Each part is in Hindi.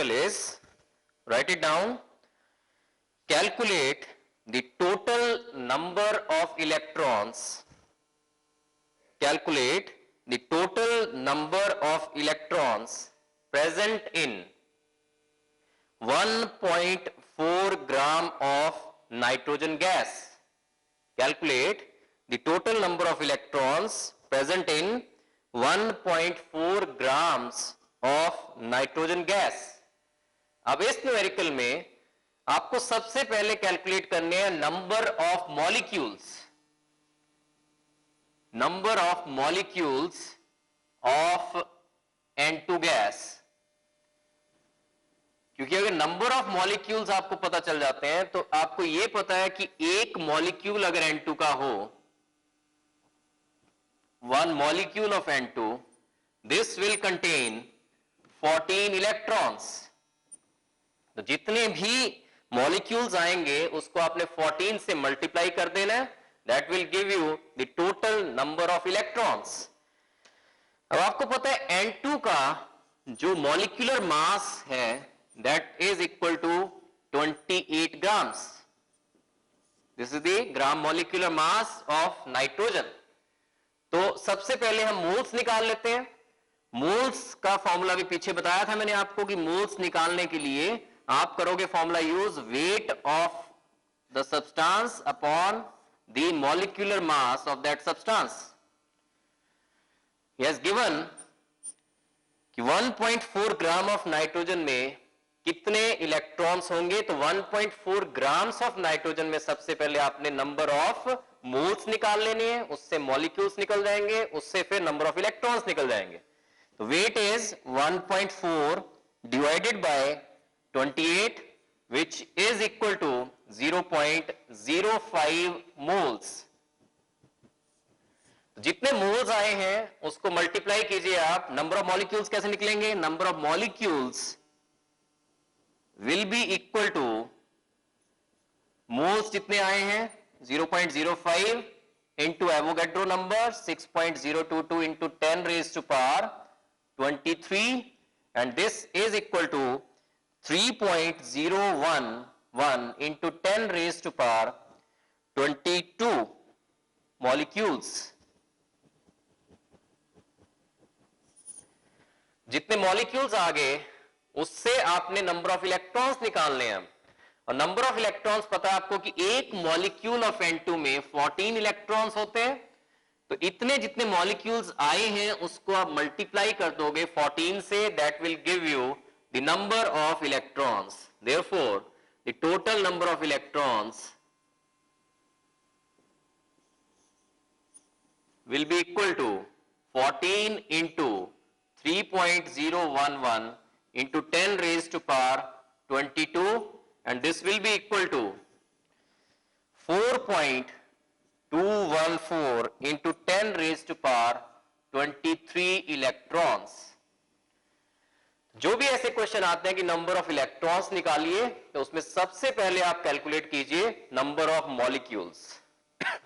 numerical is, write it down, calculate the total number of electrons, calculate the total number of electrons present in 1.4 gram of nitrogen gas. Calculate the total number of electrons present in 1.4 grams of nitrogen gas. अब इस न्यूमेरिकल में आपको सबसे पहले कैलकुलेट करने हैं number of molecules of N2 gas. क्योंकि अगर नंबर ऑफ मॉलिक्यूल्स आपको पता चल जाते हैं तो आपको यह पता है कि एक मॉलिक्यूल अगर N2 का हो, one molecule of N2, this will contain 14 electrons. तो जितने भी मॉलिक्यूल्स आएंगे उसको आपने 14 से मल्टीप्लाई कर देना है. That will give you the total number of electrons. अब आपको पता है N2 का जो मॉलिक्यूलर मास है that is equal to 28 grams. This is the gram molecular mass of nitrogen. तो सबसे पहले हम मोल्स निकाल लेते हैं. मोल्स का फॉर्मूला भी पीछे बताया था मैंने आपको कि मोल्स निकालने के लिए आप करोगे formula use weight of the substance upon the molecular mass of that substance. He has given कि 1.4 ग्राम ऑफ नाइट्रोजन में कितने इलेक्ट्रॉन्स होंगे. तो 1.4 ग्राम्स ऑफ नाइट्रोजन में सबसे पहले आपने नंबर ऑफ मोल्स निकाल लेने हैं, उससे मॉलिक्यूल्स निकल जाएंगे, उससे फिर नंबर ऑफ इलेक्ट्रॉन्स निकल जाएंगे. तो weight is 1.4 divided by 28 which is equal to 0.05 moles. जितने मोल्स आए हैं उसको मल्टीप्लाई कीजिए आप. नंबर ऑफ मॉलिक्यूल्स कैसे निकलेंगे? Number of molecules will be equal two moles जितने आए हैं 0.05 into Avogadro number 6.022 into 10 raised to power 23, and this is equal to 3.011 into 10 raised to power 22 molecules. जितने मॉलिक्यूल्स आ गए उससे आपने नंबर ऑफ इलेक्ट्रॉन्स निकालने हैं. और नंबर ऑफ इलेक्ट्रॉन्स पता है आपको कि एक मॉलिक्यूल ऑफ N2 में 14 इलेक्ट्रॉन्स होते हैं. तो इतने जितने मॉलिक्यूल्स आए हैं उसको आप मल्टीप्लाई कर दोगे 14 से. That will give you the number of electrons. Therefore the total number of electrons will be equal to 14 into 3.011 into 10 raised to power 22, and this will be equal to 4.214 into 10 raised to power 23 electrons. जो भी ऐसे क्वेश्चन आते हैं कि नंबर ऑफ इलेक्ट्रॉन्स निकालिए तो उसमें सबसे पहले आप कैलकुलेट कीजिए number of molecules.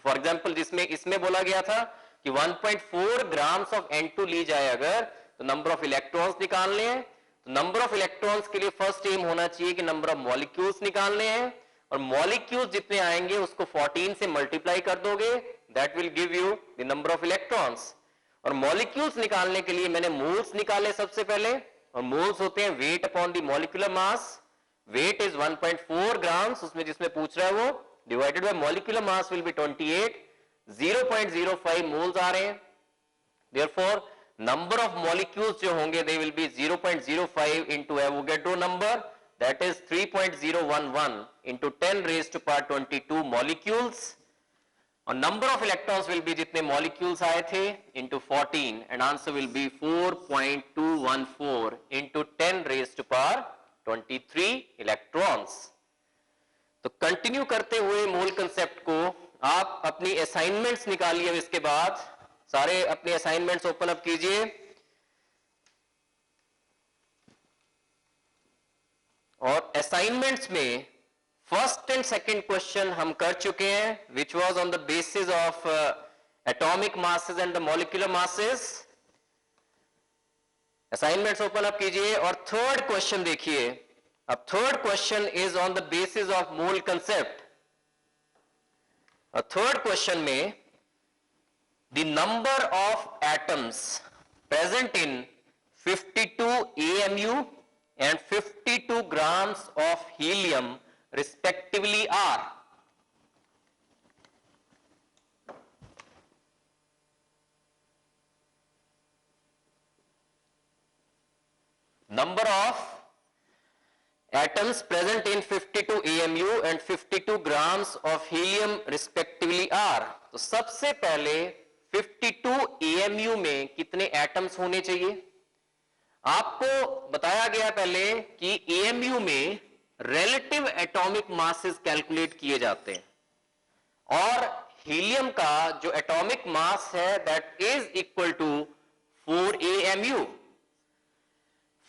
For example जिसमें इसमें बोला गया था कि 1.4 ग्राम्स ऑफ N2 ली जाए अगर तो नंबर ऑफ इलेक्ट्रॉन्स निकालने हैं. तो नंबर ऑफ इलेक्ट्रॉन्स के लिए फर्स्ट एम होना चाहिए कि नंबर ऑफ मॉलिक्यूल्स निकालने हैं. और मॉलिक्यूल्स जितने आएंगे उसको 14 से मल्टीप्लाई कर दोगे. That will give you the number of electrons. और मॉलिक्यूल्स निकालने के लिए मैंने मोल्स निकाले सबसे पहले. और मोल्स होते हैं weight upon the molecular mass. Weight is 1.4 grams उसमें जिसमें पूछ रहा है वो, divided by molecular mass will be 28. 0.05 moles आ रहे हैं. देयरफॉर number of molecules जो होंगे they will be 0.05 into Avogadro number, that is 3.011 into 10 raised to power 22 molecules. और number of electrons will be जितने molecules आए थे into 14, and answer will be 4.214 into 10 raised to power 23 electrons. तो कंटिन्यू करते हुए मोल कंसेप्ट को आप अपनी असाइनमेंट्स निकालिए. इसके बाद सारे अपने असाइनमेंट्स ओपन अप कीजिए. और असाइनमेंट्स में फर्स्ट एंड सेकंड क्वेश्चन हम कर चुके हैं which was on the basis of atomic masses and the molecular masses. Assignments open up कीजिए और थर्ड क्वेश्चन देखिए। अब third question is on the basis of mole concept. और थर्ड क्वेश्चन में the number of atoms present in 52 AMU and 52 grams of helium respectively are number of atoms present in 52 AMU and 52 grams of helium respectively are। तो सबसे पहले 52 AMU में कितने एटम्स होने चाहिए? आपको बताया गया पहले कि AMU में रिलेटिव एटॉमिक मासेस कैलकुलेट किए जाते हैं और हीलियम का जो एटॉमिक मास है that is equal to 4 AMU।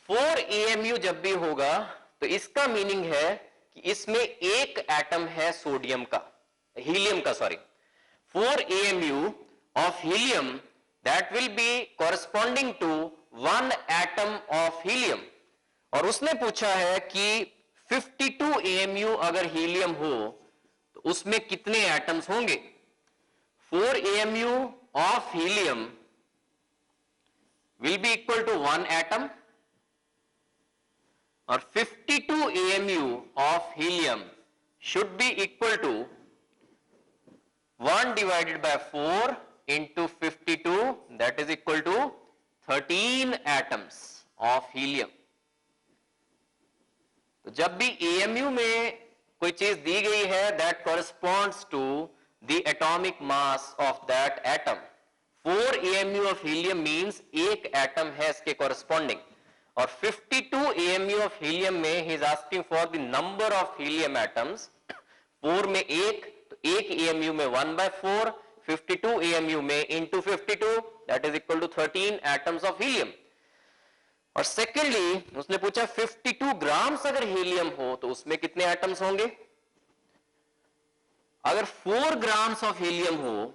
4 AMU जब भी होगा तो इसका मीनिंग है कि इसमें एक एटम है सोडियम का, हीलियम का, sorry 4 AMU of helium that will be corresponding to 1 atom of helium। और उसने पूछा है कि 52 AMU अगर हीलियम हो तो उसमें कितने एटम्स होंगे? 4 AMU of helium will be equal to 1 atom और 52 AMU of helium should be equal to 1 divided by 4 into 52 that is equal to 13 atoms of helium। तो जब भी AMU में कोई चीज दी गई है that corresponds to the atomic mass of that atom। 4 AMU of helium means एक एटम है इसके corresponding और 52 AMU of helium में he is asking for the number of helium atoms। 4 में एक, तो एक AMU में 1/4, 52 AMU में into 52 that is equal to 13 atoms of helium। और सेकेंडली उसने पूछा 52 ग्राम्स अगर हीलियम हो तो उसमें कितने एटम्स होंगे? अगर 4 ग्राम्स ऑफ हीलियम हो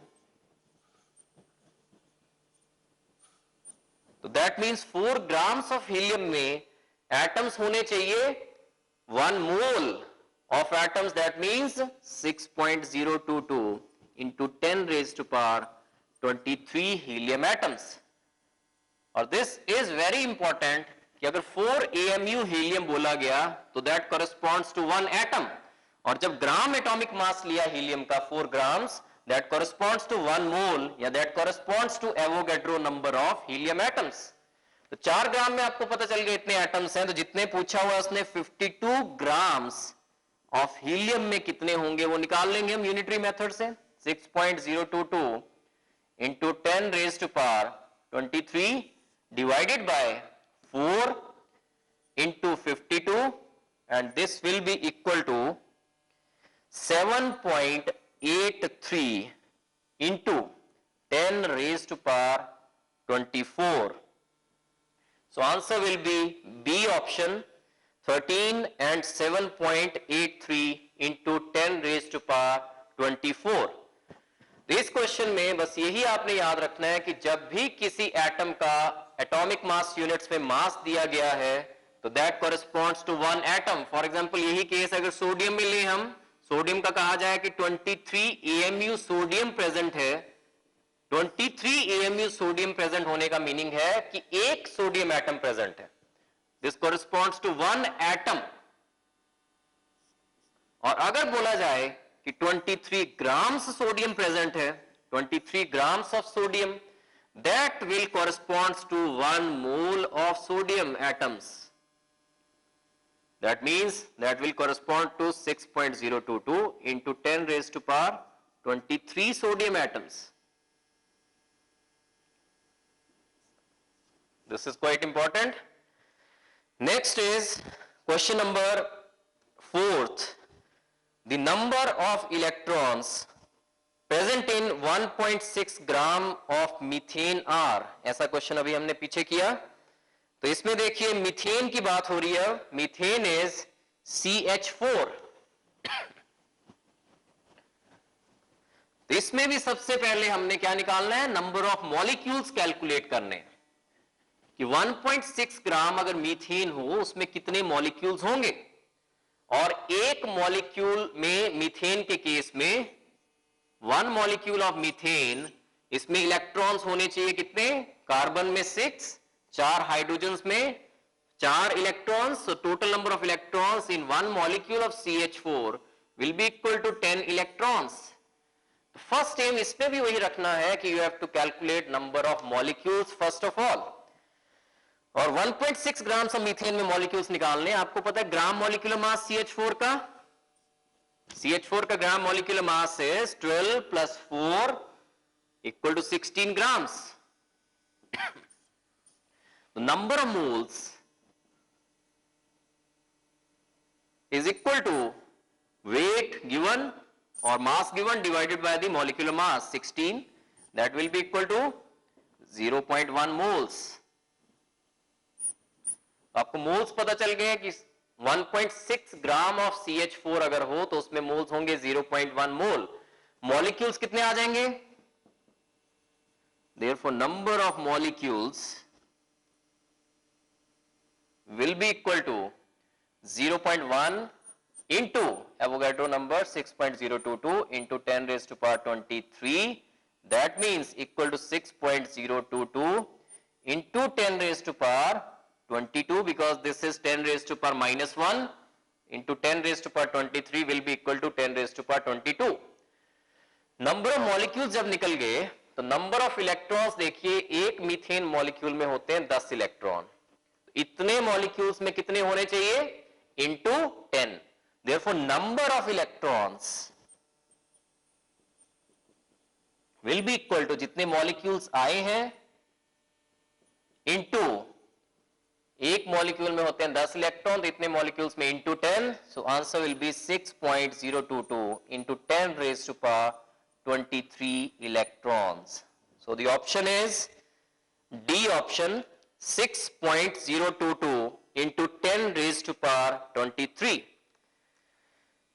तो that means 4 grams of helium में एटम्स होने चाहिए 1 mole of atoms that means 6.022 into 10 raised to power 23 helium atoms. और दिस इज वेरी इंपॉर्टेंट कि अगर 4 AMU हीलियम बोला गया तो दैट कॉरेस्पॉन्ड्स टू 1 एटम और जब ग्राम एटॉमिक मास लिया हीलियम का 4 grams that corresponds to 1 mole या that corresponds to Avogadro number of helium atoms। तो 4 ग्राम में आपको पता चल गया इतने एटम्स हैं, तो जितने पूछा हुआ उसने 52 ग्राम्स ऑफ हीलियम में कितने होंगे वो निकाल लेंगे हम यूनिटरी मेथड से। 6.022 into 10 raised to power 23 divided by 4 into 52 and this will be equal to 7.83 into 10 raised to power 24। So answer will be B option 13 and 7.83 into 10 raised to power 24। तो इस क्वेश्चन में बस यही आपने याद रखना है कि जब भी किसी एटम का एटॉमिक मास यूनिट्स में मास दिया गया है तो that corresponds to 1 atom. For example यही केस अगर सोडियम में ले हम, सोडियम का कहा जाए कि 23 AMU सोडियम प्रेजेंट है। 23 AMU सोडियम प्रेजेंट होने का मीनिंग है कि एक सोडियम एटम प्रेजेंट है। This corresponds to 1 atom. और अगर बोला जाए कि 23 ग्राम्स सोडियम प्रेजेंट है, 23 grams of sodium, that will corresponds to 1 mole of sodium atoms. That means that will correspond to 6.022 into 10 raised to power 23 sodium atoms। This is quite important। Next is question number 4th। The number of electrons present in 1.6 gram of methane are। ऐसा क्वेश्चन अभी हमने पीछे किया। तो इसमें देखिए मीथेन की बात हो रही है। Methane is CH4। तो इसमें भी सबसे पहले हमने क्या निकालना है? नंबर ऑफ मॉलिक्यूल्स कैलकुलेट करने। कि 1.6 ग्राम अगर मीथेन हो उसमें कितने मॉलिक्यूल्स होंगे, और एक मॉलिक्यूल में मीथेन के केस में 1 मॉलिक्यूल ऑफ मीथेन, इसमें इलेक्ट्रॉन्स होने चाहिए कितने, कार्बन में 6, 4 हाइड्रोजन्स में 4 electrons, so total number of electrons in one molecule of CH4 will be equal to 10 electrons. First um इसमें भी वही रखना है कि you have to calculate number of molecules first of all, और 1.6 ग्राम ऑफ मीथेन में मॉलिक्यूल्स निकालने। आपको पता है ग्राम मॉलिक्यूलर मास CH4 का, CH4 का gram molecular mass is 12 plus 4 equal to 16 grams. Number of moles is equal to weight given or mass given divided by the molecular mass 16, that will be equal to 0.1 moles. आपको मोल्स पता चल गए कि 1.6 ग्राम ऑफ CH4 अगर हो तो उसमें मोल्स होंगे 0.1 मोल। मॉलिक्यूल्स कितने आ जाएंगे, therefore number of molecules will be equal to 0.1 into Avogadro number 6.022 into 10 raised to power 23, that means equal to 6.022 into 10 raised to power 22, because this is 10 raised to power minus 1 into 10 raised to power 23 will be equal to 10 raised to power 22. Number of molecules जब निकल गए तो नंबर ऑफ इलेक्ट्रॉन्स देखिए, एक मीथेन मॉलिक्यूल में होते हैं 10 इलेक्ट्रॉन, इतने मॉलिक्यूल्स में कितने होने चाहिए, into 10. Therefore, number of electrons will be equal to जितने molecules आए हैं into, एक molecule में होते हैं 10 इलेक्ट्रॉन, तो इतने molecules में into 10, so answer will be 6.022 into 10 raised to power 23 electrons. So the option is D option, 6.022 into 10 raised to power 23.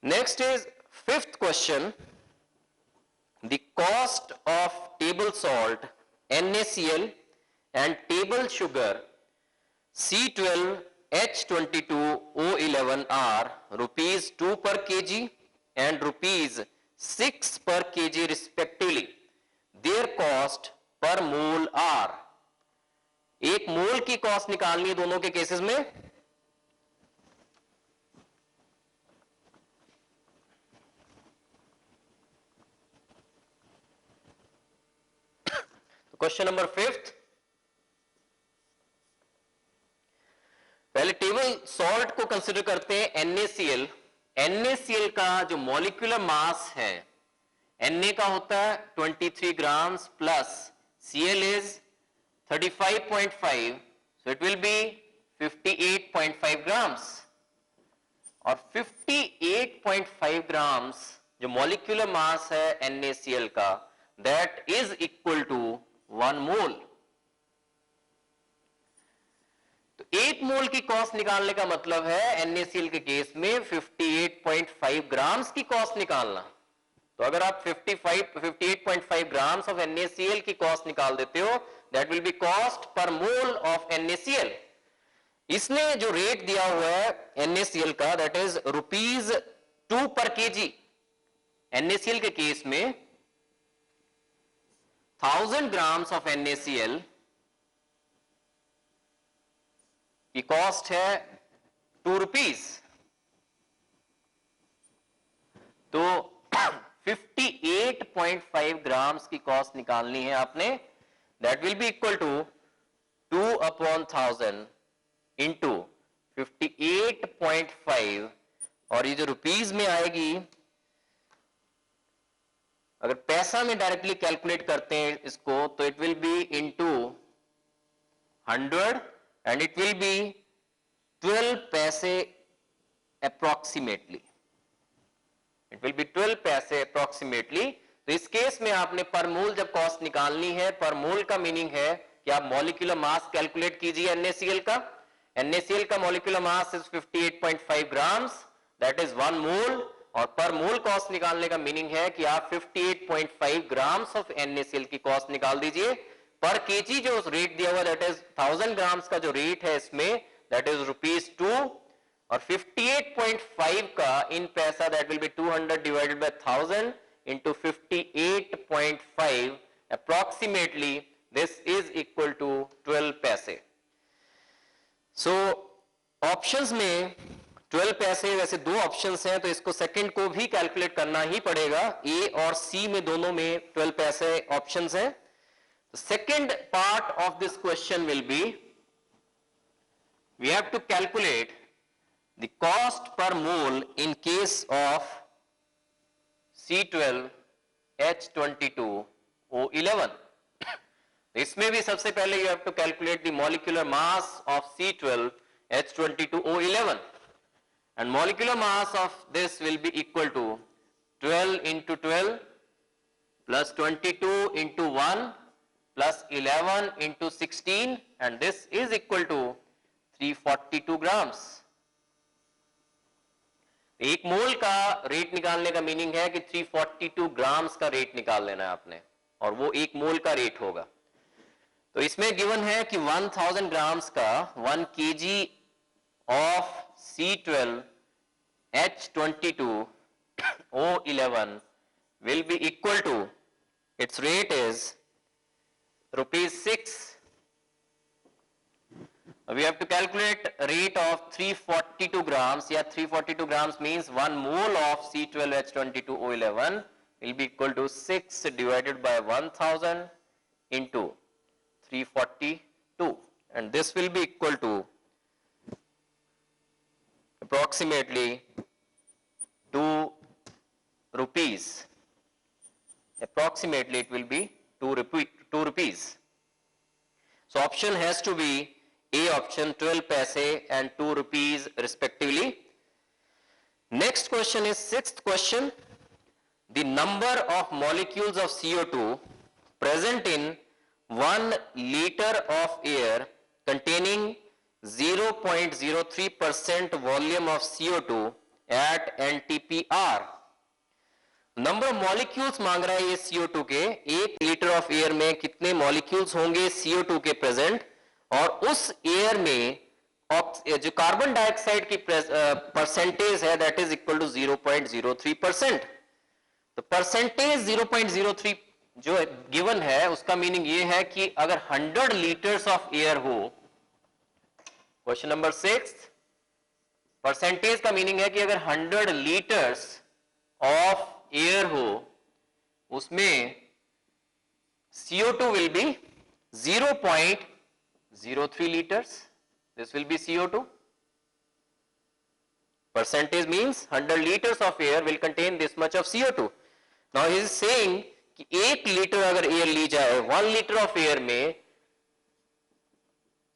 Next is fifth question. The cost of table salt NaCl and table sugar C12H22O11 are rupees 2 per kg and rupees 6 per kg respectively. Their cost per mole are. एक मोल की कॉस्ट निकालनी है दोनों के केसेस में, तो क्वेश्चन नंबर 5, पहले टेबल सॉल्ट को कंसिडर करते हैं NaCl। NaCl का जो मॉलिक्यूलर मास है, Na का होता है 23 grams plus Cl is 35.5, so it will be 58.5 grams, और 58.5 grams जो मॉलिक्यूलर मास है NaCl का, that is equal to 1 mole. तो 1 मोल की कॉस्ट निकालने का मतलब है NaCl के केस में 58.5 ग्राम्स की कॉस्ट निकालना। तो अगर आप 58.5 ग्राम्स ऑफ NaCl की कॉस्ट निकाल देते हो, that will be cost per mole of NaCl. इसने जो रेट दिया हुआ है NaCl का, that is rupees 2 per kg। NaCl के केस में 1000 grams of NaCl की कॉस्ट है 2 rupees। तो 58.5 ग्राम्स की कॉस्ट निकालनी है आपने, that will be equal to 2 upon 1000 into 58.5, और ये जो रुपीस में आएगी, अगर पैसा में डायरेक्टली कैलकुलेट करते हैं इसको, तो it will B into 100 and it will be 12 पैसे approximately. It will be 12 पैसे approximately. तो इस केस में आपने पर मोल जब कॉस्ट निकालनी है, पर मोल का मीनिंग है कि आप मॉलिक्यूलर मास कैलकुलेट कीजिए NaCl का। NaCl का molecular mass is 58.5 grams, that is 1 mole, और पर मोल कॉस्ट निकालने का मीनिंग है कि आप 58.5 ग्राम्स ऑफ NaCl की कॉस्ट निकाल दीजिए। पर केजी जो रेट दिया हुआ दैट इज 1000 ग्राम्स का जो रेट है इसमें दैट इज ₹2 और 58.5 का इन पैसा that will B 200 divided by 1000 into 58.5 approximately this is equal to 12 पैसे. So ऑप्शंस में 12 पैसे, वैसे दो ऑप्शंस हैं तो इसको सेकंड को भी कैलकुलेट करना ही पड़ेगा. ए और सी में दोनों में 12 पैसे ऑप्शंस हैं. Second part of this question will be we have to calculate the cost per mole in case of C12H22O11. इसमें भी सबसे पहले you have to calculate the molecular mass of C12H22O11 and molecular mass of this will be equal to 12 into 12 plus 22 into 1 plus 11 into 16 and this is equal to 342 grams. एक मोल का रेट निकालने का मीनिंग है कि 342 ग्राम्स का रेट निकाल लेना है आपने और वो एक मोल का रेट होगा. तो इसमें गिवन है कि 1000 ग्राम्स का 1 KG of C12H22O11 will be equal to, its rate is ₹6. We have to calculate rate of 342 grams. Yeah, 342 grams means 1 mole of C12H22O11 will be equal to 6 divided by 1000 into 342 and this will be equal to approximately 2 rupees. Approximately it will be 2 rupees. So option has to be A option, 12 paise and 2 rupees respectively. Next question is sixth question. The number of molecules of CO2 present in 1 liter of air containing 0.03% volume of CO2 at NTPR. Number of molecules मांग रहा है ये CO2 के. 1 लीटर ऑफ एयर में कितने मॉलिक्यूल्स होंगे CO2 के प्रेजेंट और उस एयर में जो कार्बन डाइऑक्साइड की परसेंटेज है दैट इज इक्वल टू 0.03%. तो परसेंटेज 0.03 जो गिवन है उसका मीनिंग ये है कि अगर 100 लीटर्स ऑफ एयर हो, क्वेश्चन नंबर 6, परसेंटेज का मीनिंग है कि अगर 100 लीटर्स ऑफ एयर हो उसमें CO2 will be 0.03 liters. This will be CO2. Percentage means 100 liters of air will contain this much of CO2. Now he is saying कि 1 लीटर अगर एयर ली जाए 1 लीटर ऑफ एयर में,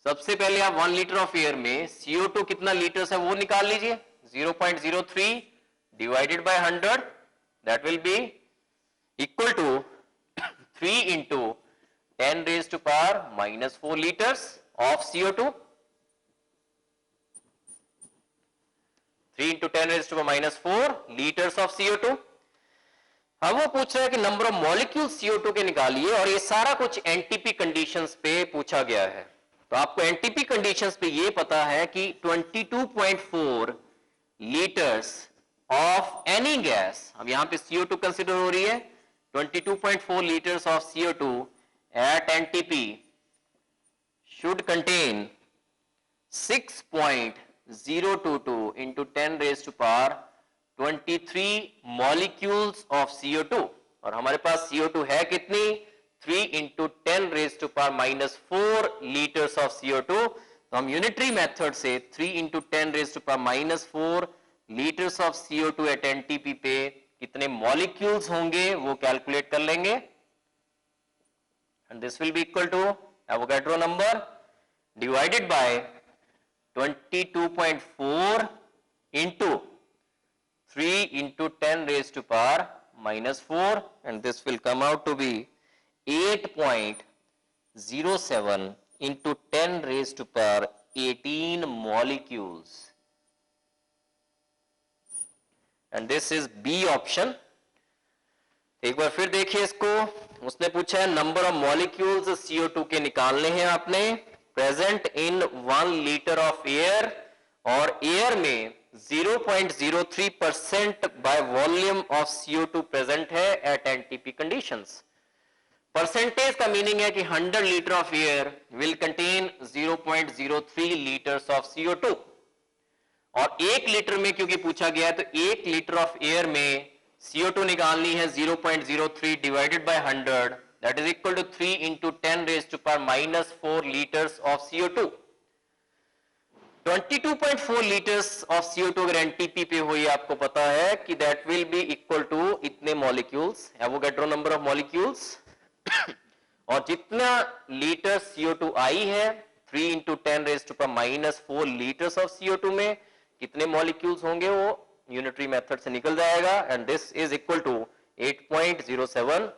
सबसे पहले आप 1 लीटर ऑफ एयर में CO2 कितना लीटर्स है वो निकाल लीजिए. 0.03 divided by 100 that will be equal to 3 into 10 raised to power minus 4 liters of CO2. 3 into 10 raised to power minus 4 liters of CO2. अब वो पूछ रहा है कि नंबर ऑफ मॉलिक्यूल CO2 के निकालिए और ये सारा कुछ एनटीपी कंडीशंस पे पूछा गया है. तो आपको एनटीपी कंडीशंस पे ये पता है कि 22.4 लीटर्स ऑफ एनी गैस, अब यहां पे CO2 कंसिडर हो रही है, 22.4 liters of CO2 at NTP should contain 6.022 into 10 raised to power 23 molecules of CO2 और हमारे पास CO2 है कितनी, 3 into 10 raised to power minus 4 liters of CO2. तो हम यूनिटरी मेथड से 3 into 10 raised to power minus 4 liters of CO2 at NTP पे कितने मॉलिक्यूल्स होंगे वो कैलकुलेट कर लेंगे. And this will be equal to Avogadro number divided by 22.4 into 3 into 10 raised to power minus 4 and this will come out to be 8.07 into 10 raised to power 18 molecules. And this is B option. एक बार फिर देखिए इसको, उसने पूछा है नंबर ऑफ मॉलिक्यूल्स CO2 के निकालने हैं आपने, present in 1 litre of air, और एयर में 0.03% by volume of CO2 present है एट एनटीपी कंडीशंस। परसेंटेज का मीनिंग है कि 100 litre of air will contain 0.03 litres of CO2, और 1 लीटर में क्योंकि पूछा गया है तो 1 लीटर ऑफ एयर में CO2 निकालनी है 0.03 divided by 100, that is equal to 3 into 10 raise to power -4 litres of CO2। 22.4 litres of CO2 अगर एनटीपी पे हुई, आपको पता है कि that will be equal to इतने molecules, Avogadro number of molecules और जितना लीटर CO2 आई है 3 into 10 raise to power -4 litres of CO2 में कितने मॉलिक्यूल्स होंगे वो यूनिटरी मेथड से निकल जाएगा, and this is equal to 8.07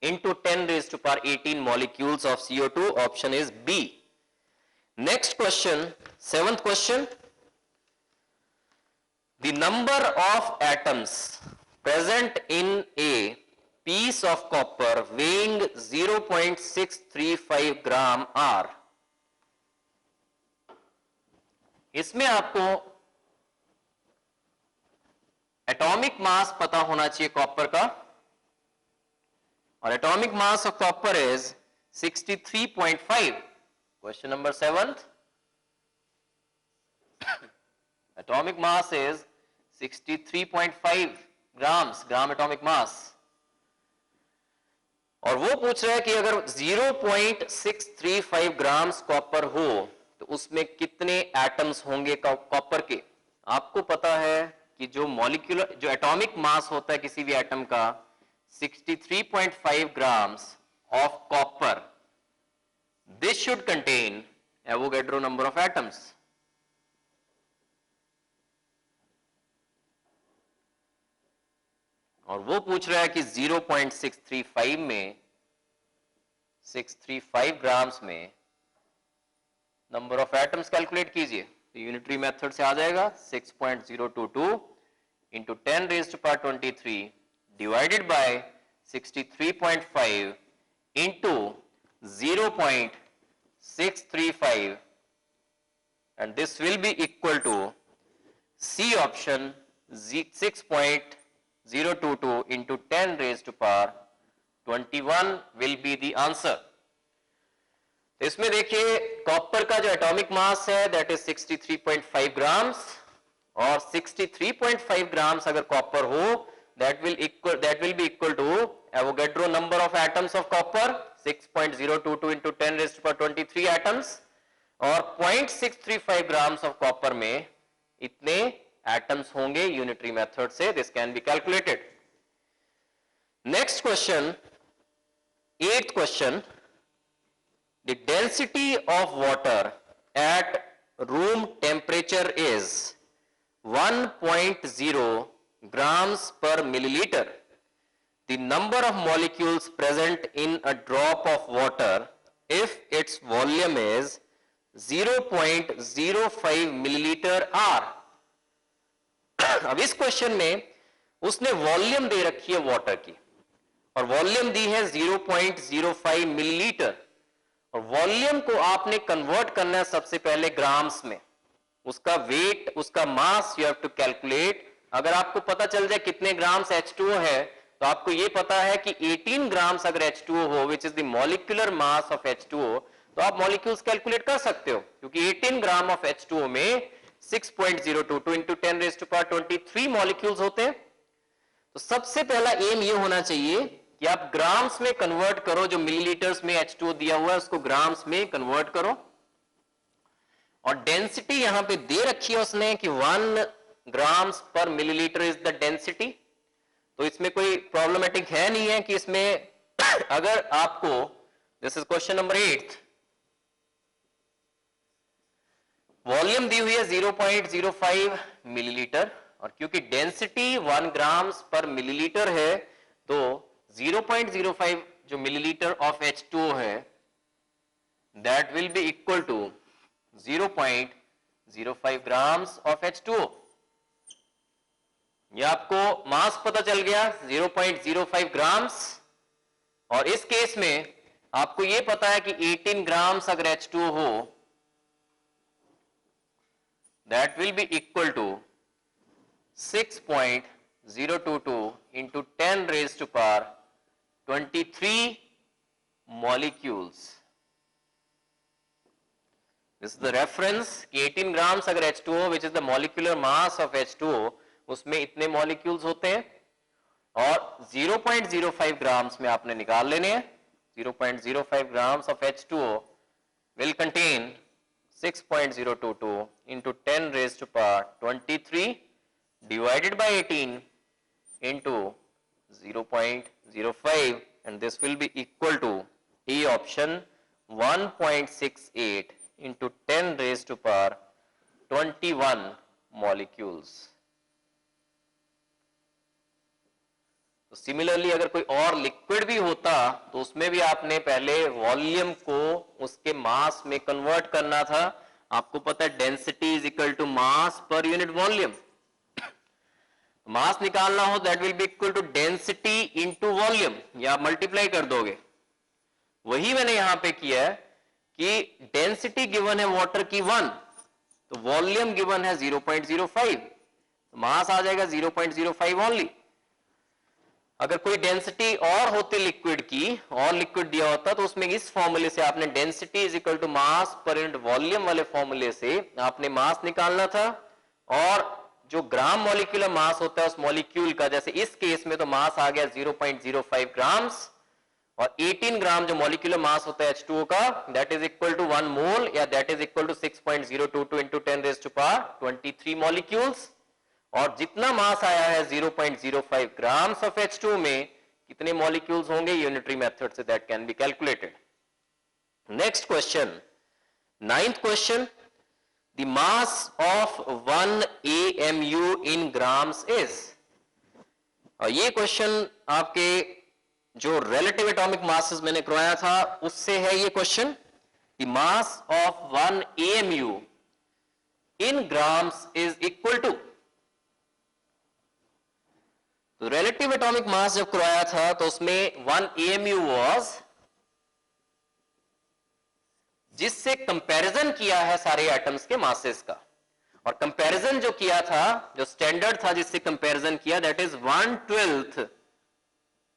into 10 raise to power 18 molecules of CO2। Option is B. Next question, 7th question, the number of atoms present in a piece of copper weighing 0.635 gram are. इसमें आपको एटॉमिक मास पता होना चाहिए कॉपर का, और atomic mass of copper is 63.5। Question number 7th, atomic mass is 63.5 grams, gram atomic mass, और वो पूछ रहा है कि अगर 0.635 ग्राम्स कॉपर हो तो उसमें कितने एटम्स होंगे कॉपर के। आपको पता है कि जो मॉलिक्यूलर जो एटॉमिक मास होता है किसी भी एटम का 63.5 grams of copper, this should contain Avogadro number of atoms. और वो पूछ रहा है कि 0.635 में 635 ग्राम्स में नंबर ऑफ एटम्स कैलकुलेट कीजिए, तो यूनिटरी मेथड से आ जाएगा 6.022 into 10 raise to power 23 divided by 63.5 into 0.635, and this will be equal to C option 6.022 into 10 raised to power 21 will be the answer। इसमें देखिए कॉपर का जो एटॉमिक मास है दैट इज 63.5 ग्राम्स, और 63.5 ग्राम्स अगर कॉपर हो that will be equal to Avogadro number of atoms of copper 6.022 into 10 raised to power 23 atoms, और 0.635 ग्राम्स ऑफ कॉपर में इतने एटम्स होंगे यूनिटरी मेथड से। This can be calculated. Next question, 8th question, the density of water at room temperature is 1.0 grams per milliliter। The number of molecules present in a drop of water if its volume is 0.05 milliliter r। अब इस क्वेश्चन में उसने वॉल्यूम दे रखी है वाटर की, और वॉल्यूम दी है 0.05 मिलीलीटर, और वॉल्यूम को आपने कन्वर्ट करना है सबसे पहले ग्राम्स में, उसका वेट, उसका मास यू हैव टू कैलकुलेट। अगर आपको पता चल जाए कितने ग्राम्स H2O है तो आपको यह पता है कि 18 ग्राम्स अगर H2O हो which is the molecular mass of H2O, तो आप मॉलिक्यूल्स कैलकुलेट कर सकते हो, क्योंकि 18 ग्राम ऑफ H2O में 6.022 into 10 raised to power 23 molecules होते हैं। तो सबसे पहला एम ये होना चाहिए कि आप ग्राम्स में कन्वर्ट करो, जो मिलीलीटर्स में H2O दिया हुआ है उसको ग्राम्स में कन्वर्ट करो, और डेंसिटी यहां पे दे रखी है उसने कि 1 ग्राम्स पर मिलीलीटर इज द डेंसिटी। तो इसमें कोई प्रॉब्लमेटिक है नहीं है कि इसमें अगर आपको, this is question number 8, volume दी हुई है 0.05 मिलीलीटर, और क्योंकि डेंसिटी 1 ग्राम्स पर मिलीलीटर है तो 0.05 जो मिलीलीटर ऑफ H2O है that will be equal to 0.05 grams of H2O, ये आपको मास पता चल गया 0.05 ग्राम्स, और इस केस में आपको ये पता है कि 18 ग्राम्स अगर H2O हो, that will be equal to 6.022 into 10 raised to power 23 molecules. This is the reference कि 18 grams अगर H2O, which is the molecular mass of H2O, उसमें इतने molecules होते हैं, और 0.05 grams में आपने निकाल लेने हैं. 0.05 grams of H2O will contain 6.022 into 10 raised to power 23 divided by 18 into 0.05, and this will be equal to A option 1.68 into 10 raised to power 21 molecules. तो सिमिलरली अगर कोई और लिक्विड भी होता तो उसमें भी आपने पहले वॉल्यूम को उसके मास में कन्वर्ट करना था. आपको पता है density is equal to mass पर यूनिट वॉल्यूम. मास निकालना हो that will be equal to density into volume, या आप मल्टीप्लाई कर दोगे. वही मैंने यहां पे किया है कि डेंसिटी गिवन है वाटर की 1, तो वॉल्यूम गिवन है 0.05, तो मास आ जाएगा 0.05 ओनली. अगर कोई डेंसिटी और होती लिक्विड की, और लिक्विड दिया होता तो उसमें इस फॉर्मूले से आपने density is equal to mass पर यूनिट वॉल्यूम वाले फॉर्मूले से आपने मास निकालना था, और जो ग्राम मॉलिक्यूलर मास होता है उस मॉलिक्यूल का, जैसे इस केस में तो मास आ गया 0.05 ग्राम्स, और 18 ग्राम जो मॉलिक्यूलर मास होता है H2O का, that is equal to 1 mole, या that is equal to 6.022 into 10 raised to power 23 molecules. और जितना मास आया है 0.05 ग्राम्स ऑफ H2O में, कितने मॉलिक्यूल्स होंगे unitary method say that can be calculated. Next question, 9th question, the mass of 1 AMU in grams is. और ये क्वेश्चन आपके जो रिलेटिव एटॉमिक मासेस मैंने करवाया था उससे है ये question. The mass of 1 AMU in grams is equal to. तो रिलेटिव एटॉमिक मास जब करवाया था तो उसमें 1 AMU वाज, जिससे कंपैरिजन किया है सारे एटम्स के मासेस का, और कंपैरिजन जो किया था, जो स्टैंडर्ड था जिससे कंपैरिजन किया, that is 1/12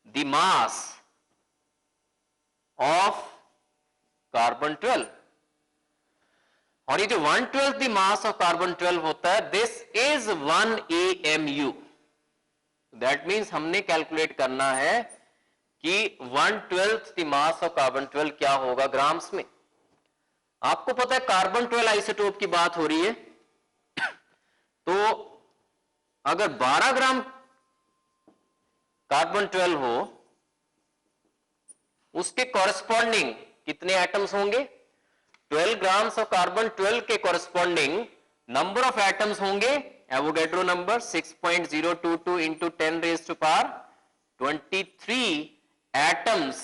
the mass of carbon 12. और ये जो 1/12 द मास ऑफ कार्बन 12 होता है, this is 1 AMU. That means हमने कैलकुलेट करना है कि 1/12 द मास ऑफ कार्बन 12 क्या होगा ग्राम्स में. आपको पता है कार्बन 12 आइसोटोप की बात हो रही है, तो अगर 12 ग्राम कार्बन 12 हो, उसके कॉरेस्पॉन्डिंग कितने एटम्स होंगे? 12 ग्राम्स ऑफ कार्बन 12 के कॉरेस्पॉन्डिंग नंबर ऑफ एटम्स होंगे, Avogadro number 6.022 into 10 raised to power 23 atoms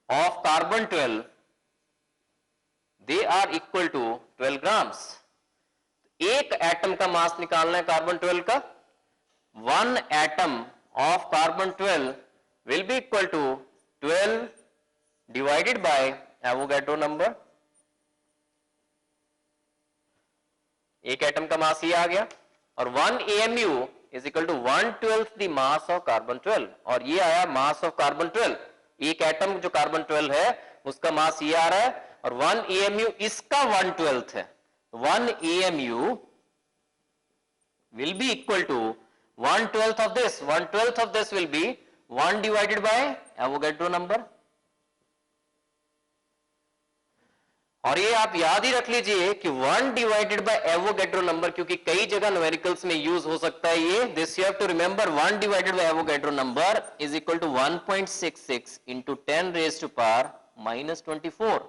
of carbon 12, they are equal to 12 grams. एक एटम का मास निकालना है कार्बन 12 का. 1 atom of carbon 12 will be equal to 12 divided by Avogadro number. एक एटम का मास ये आ गया, और 1 AMU is equal to 1/12 the mass of carbon 12, और ये आया मास ऑफ कार्बन 12. एक एटम जो कार्बन 12 है उसका मास ये आ रहा है, और 1 AMU इसका 1/12 है. 1 AMU will be equal to 1/12 of this. 1/12 of this will be 1 divided by Avogadro number. और ये आप याद ही रख लीजिए कि 1 डिवाइडेड बाय एवोगैड्रो नंबर, क्योंकि कई जगह न्यूमेरिकल्स में यूज हो सकता है ये. This you have to remember, 1 divided by Avogadro number is equal to 1.66 into 10 raised to power -24.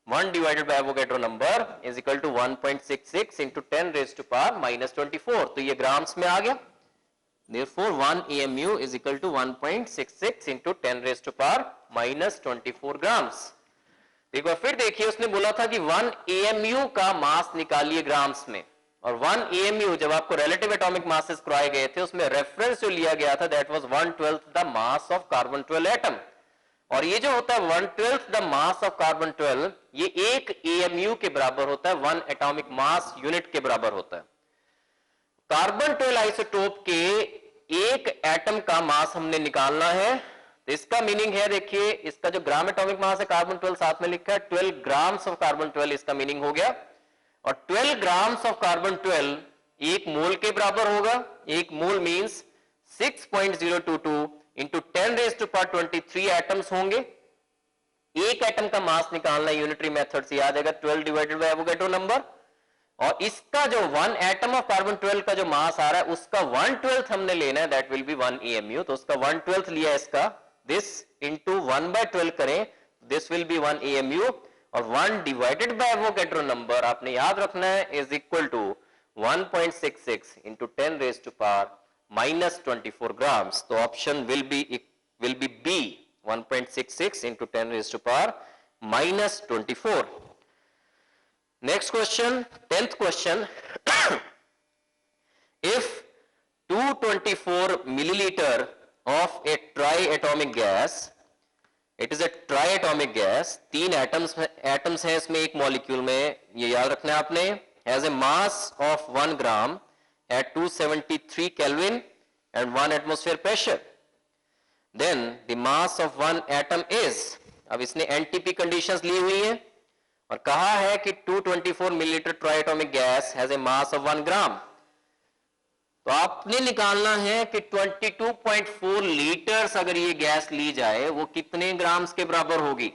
1 divided by Avogadro number is equal to 1.66 into 10 raised to power -24. तो ये ग्राम्स में आ गया. Therefore 1 AMU is equal to 1.66 into 10 raised to power -24 grams. एक बार फिर देखिए, उसने बोला था कि 1 AMU का मास निकालिए ग्राम्स में, और 1 AMU जब आपको रिलेटिव एटॉमिक मासेस कराए गए थे उसमें रेफरेंस जो लिया गया था that was 1/12 the mass of carbon 12 atom. और ये जो होता है 1/12 द मास ऑफ कार्बन 12 ये 1 AMU के बराबर होता है, 1 एटॉमिक मास यूनिट के बराबर होता है। कार्बन 12 आइसोटोप के एक एटम का मास हमने निकालना है, तो इसका मीनिंग है, देखिए इसका जो ग्राम एटॉमिक मास है कार्बन 12 साथ में लिखा है 12 ग्राम्स ऑफ कार्बन 12, इसका मीनिंग हो गया। और 12 ग्राम्स ऑफ कार्बन 12 एक मोल के बराबर होगा। एक मोल मींस 6.022 इंटू 10⁻23 एटम्स होंगे। एक एटम का मास निकालना यूनिटरी मेथड से याद आएगा 12 डिवाइडेड बाय एवोगैड्रो नंबर। और इसका जो 1 एटम ऑफ कार्बन 12 का जो मास आ रहा है उसका 1/12 हमने लेना है, दैट विल बी 1 AMU। तो उसका 1/12 लिया इसका, दिस इंटू 1/12 करें, दिस विल बी 1 AMU। और 1 डिवाइडेड बाय एवोगैड्रो नंबर आपने याद रखना है is equal to 1.66 into 10⁻⁻24 grams. तो option will be B 1.66 into 10⁻⁻24। Next question, 10th question. If 224 milliliter of a triatomic gas, it is a triatomic gas, 3 atoms हैं इसमें एक मॉलिक्यूल में, ये याद रखना है आपने, has a mass of 1 gram at 273 Kelvin and 1 atmosphere pressure. Then the mass of one atom is, अब इसने NTP conditions ली हुई हैं और कहा है कि 224 millilitre triatomic gas has a mass of 1 ग्राम। तो आपने निकालना है कि 22.4 लीटर्स अगर ये गैस ली जाए वो कितने ग्राम्स के बराबर होगी।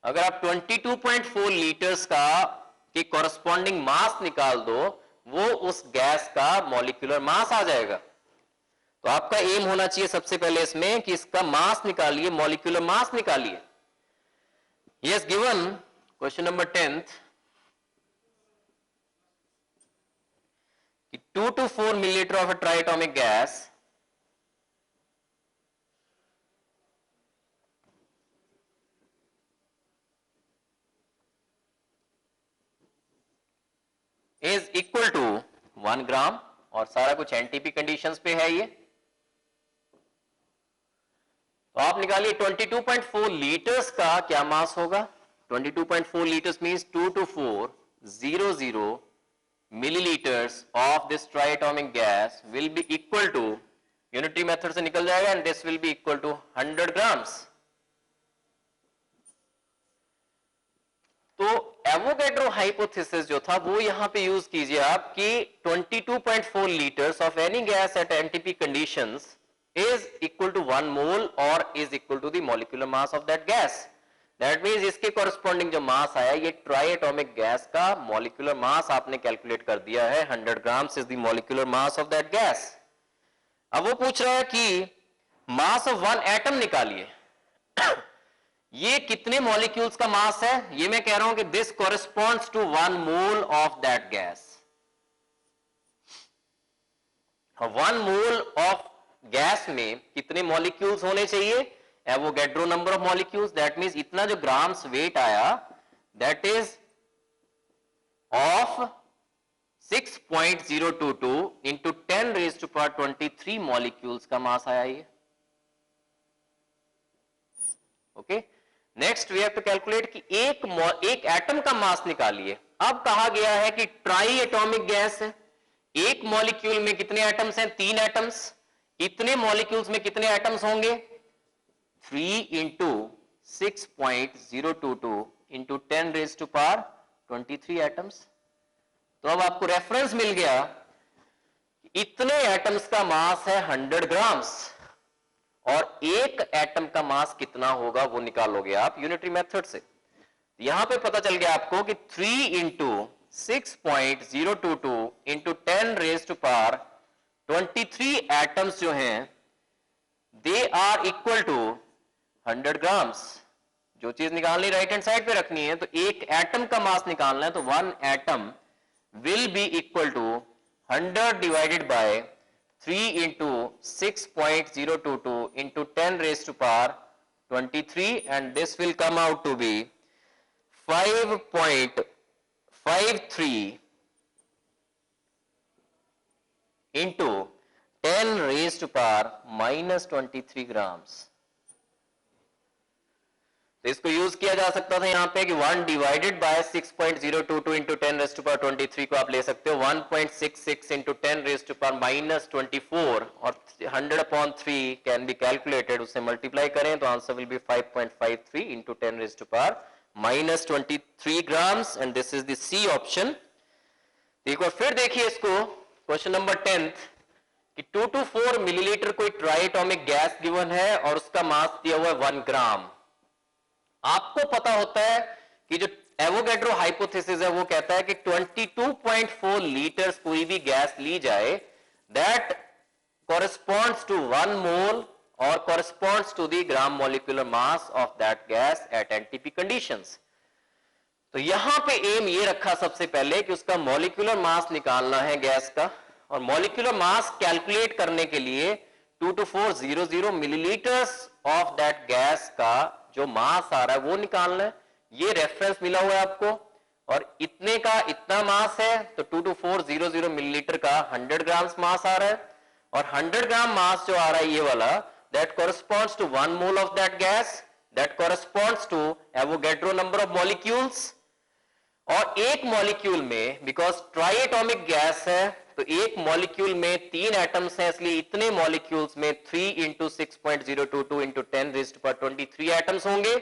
अगर आप 22.4 लीटर्स का की कॉरस्पॉन्डिंग मास निकाल दो वो उस गैस का मॉलिक्यूलर मास आ जाएगा। तो आपका एम होना चाहिए सबसे पहले इसमें कि इसका मास निकालिए, मॉलिक्यूलर मास निकालिए। Yes, given question number 10th, 2 to 4 milliliter of a triatomic gas is equal to 1 ग्राम, और सारा कुछ एनटीपी कंडीशंस पे है ये। तो आप निकालिए 22.4 लीटर्स का क्या मास होगा। 22.4 litres means 22400 milliliters of this triatomic gas will be equal to, unitary method से निकल जाएगा, and this will be equal to 100 grams. तो एवोगैड्रो हाइपोथेसिस जो था वो यहां पे यूज कीजिए आप कि 22.4 litres of any gas at NTP conditions is equal to 1 mole or is equal to the molecular mass of that gas. That means इसके corresponding जो मास आया ये ट्राइएटॉमिक गैस का molecular mass आपने कैलकुलेट कर दिया है, 100 grams is the molecular mass of that gas. अब वो पूछ रहा है कि mass of one atom निकालिए। ये कितने molecules का mass है, ये मैं कह रहा हूं कि this corresponds to 1 mole of that gas. 1 mole of gas में कितने मॉलिक्यूल्स होने चाहिए, Avogadro number of molecules, that means इतना जो ग्राम्स वेट आया that is of 6.022 into 10⁻23 molecules का मास आया ये। Okay, next we have to calculate कि एक एटम का मास निकालिए। अब कहा गया है कि ट्राई एटॉमिक गैस है, एक मॉलिक्यूल में कितने एटम्स हैं, 3 एटम्स। इतने मॉलिक्यूल्स में कितने एटम्स होंगे, 3 इंटू 6.022 इंटू 10⁻23 एटम्स। तो अब आपको रेफरेंस मिल गया, इतने एटम्स का मास है 100 ग्राम्स और एक एटम का मास कितना होगा वो निकालोगे आप यूनिटरी मेथड से। यहां पे पता चल गया आपको कि 3 इंटू 6.022 इंटू 10⁻23 एटम्स जो हैं they are equal to 100 grams. जो चीज निकालनी राइट हैंड साइड पे रखनी है, तो एक एटम का मास निकालना है, तो 1 atom will be equal to 100 divided by 3 into 6.022 into 10⁻23 and this will come out to be 5.53 into 10 raised to power minus 23 grams। तो इसको यूज किया जा सकता था यहां पे कि 1 divided by 6.022 into 10 raise to power 23 को आप ले सकते हो 1.66 into 10 raise to power minus 24 और 100/3 कैन बी कैलकुलेटेड, उससे मल्टीप्लाई करें तो answer will be 5.53 into 10 raise to power minus 23 grams and this is the C option. एक बार फिर देखिए इसको, क्वेश्चन नंबर 10 कि 2 to 4 मिलीलीटर कोई ट्राइएटॉमिक गैस गिवन है और उसका मास दिया हुआ है 1 ग्राम। आपको पता होता है कि जो एवोगैड्रो हाइपोथेसिस है वो कहता है कि 22.4 लीटर्स कोई भी गैस ली जाए दैट कॉरेस्पॉन्ड्स टू 1 मोल और corresponds to the gram molecular mass of that gas at NTP conditions. तो यहां पे एम ये रखा सबसे पहले कि उसका मॉलिक्यूलर मास निकालना है गैस का, और मॉलिक्यूलर मास कैलकुलेट करने के लिए 22400 मिलीलीटर्स ऑफ दैट गैस का जो मास आ रहा है वो निकालना है। ये रेफरेंस मिला हुआ है आपको, और इतने का इतना मास है तो 22400 मिलीलीटर का 100 ग्राम मास आ रहा है, और 100 ग्राम मास जो आ रहा है ये वाला that corresponds to 1 mole of that gas, that corresponds to Avogadro number of molecules. और एक मॉलिक्यूल में, बिकॉज ट्राइएटॉमिक गैस है तो एक मॉलिक्यूल में 3 एटम्स हैं, इसलिए इतने मॉलिक्यूल्स में 3 into 6.022 into 10 raised to power 23 atoms होंगे।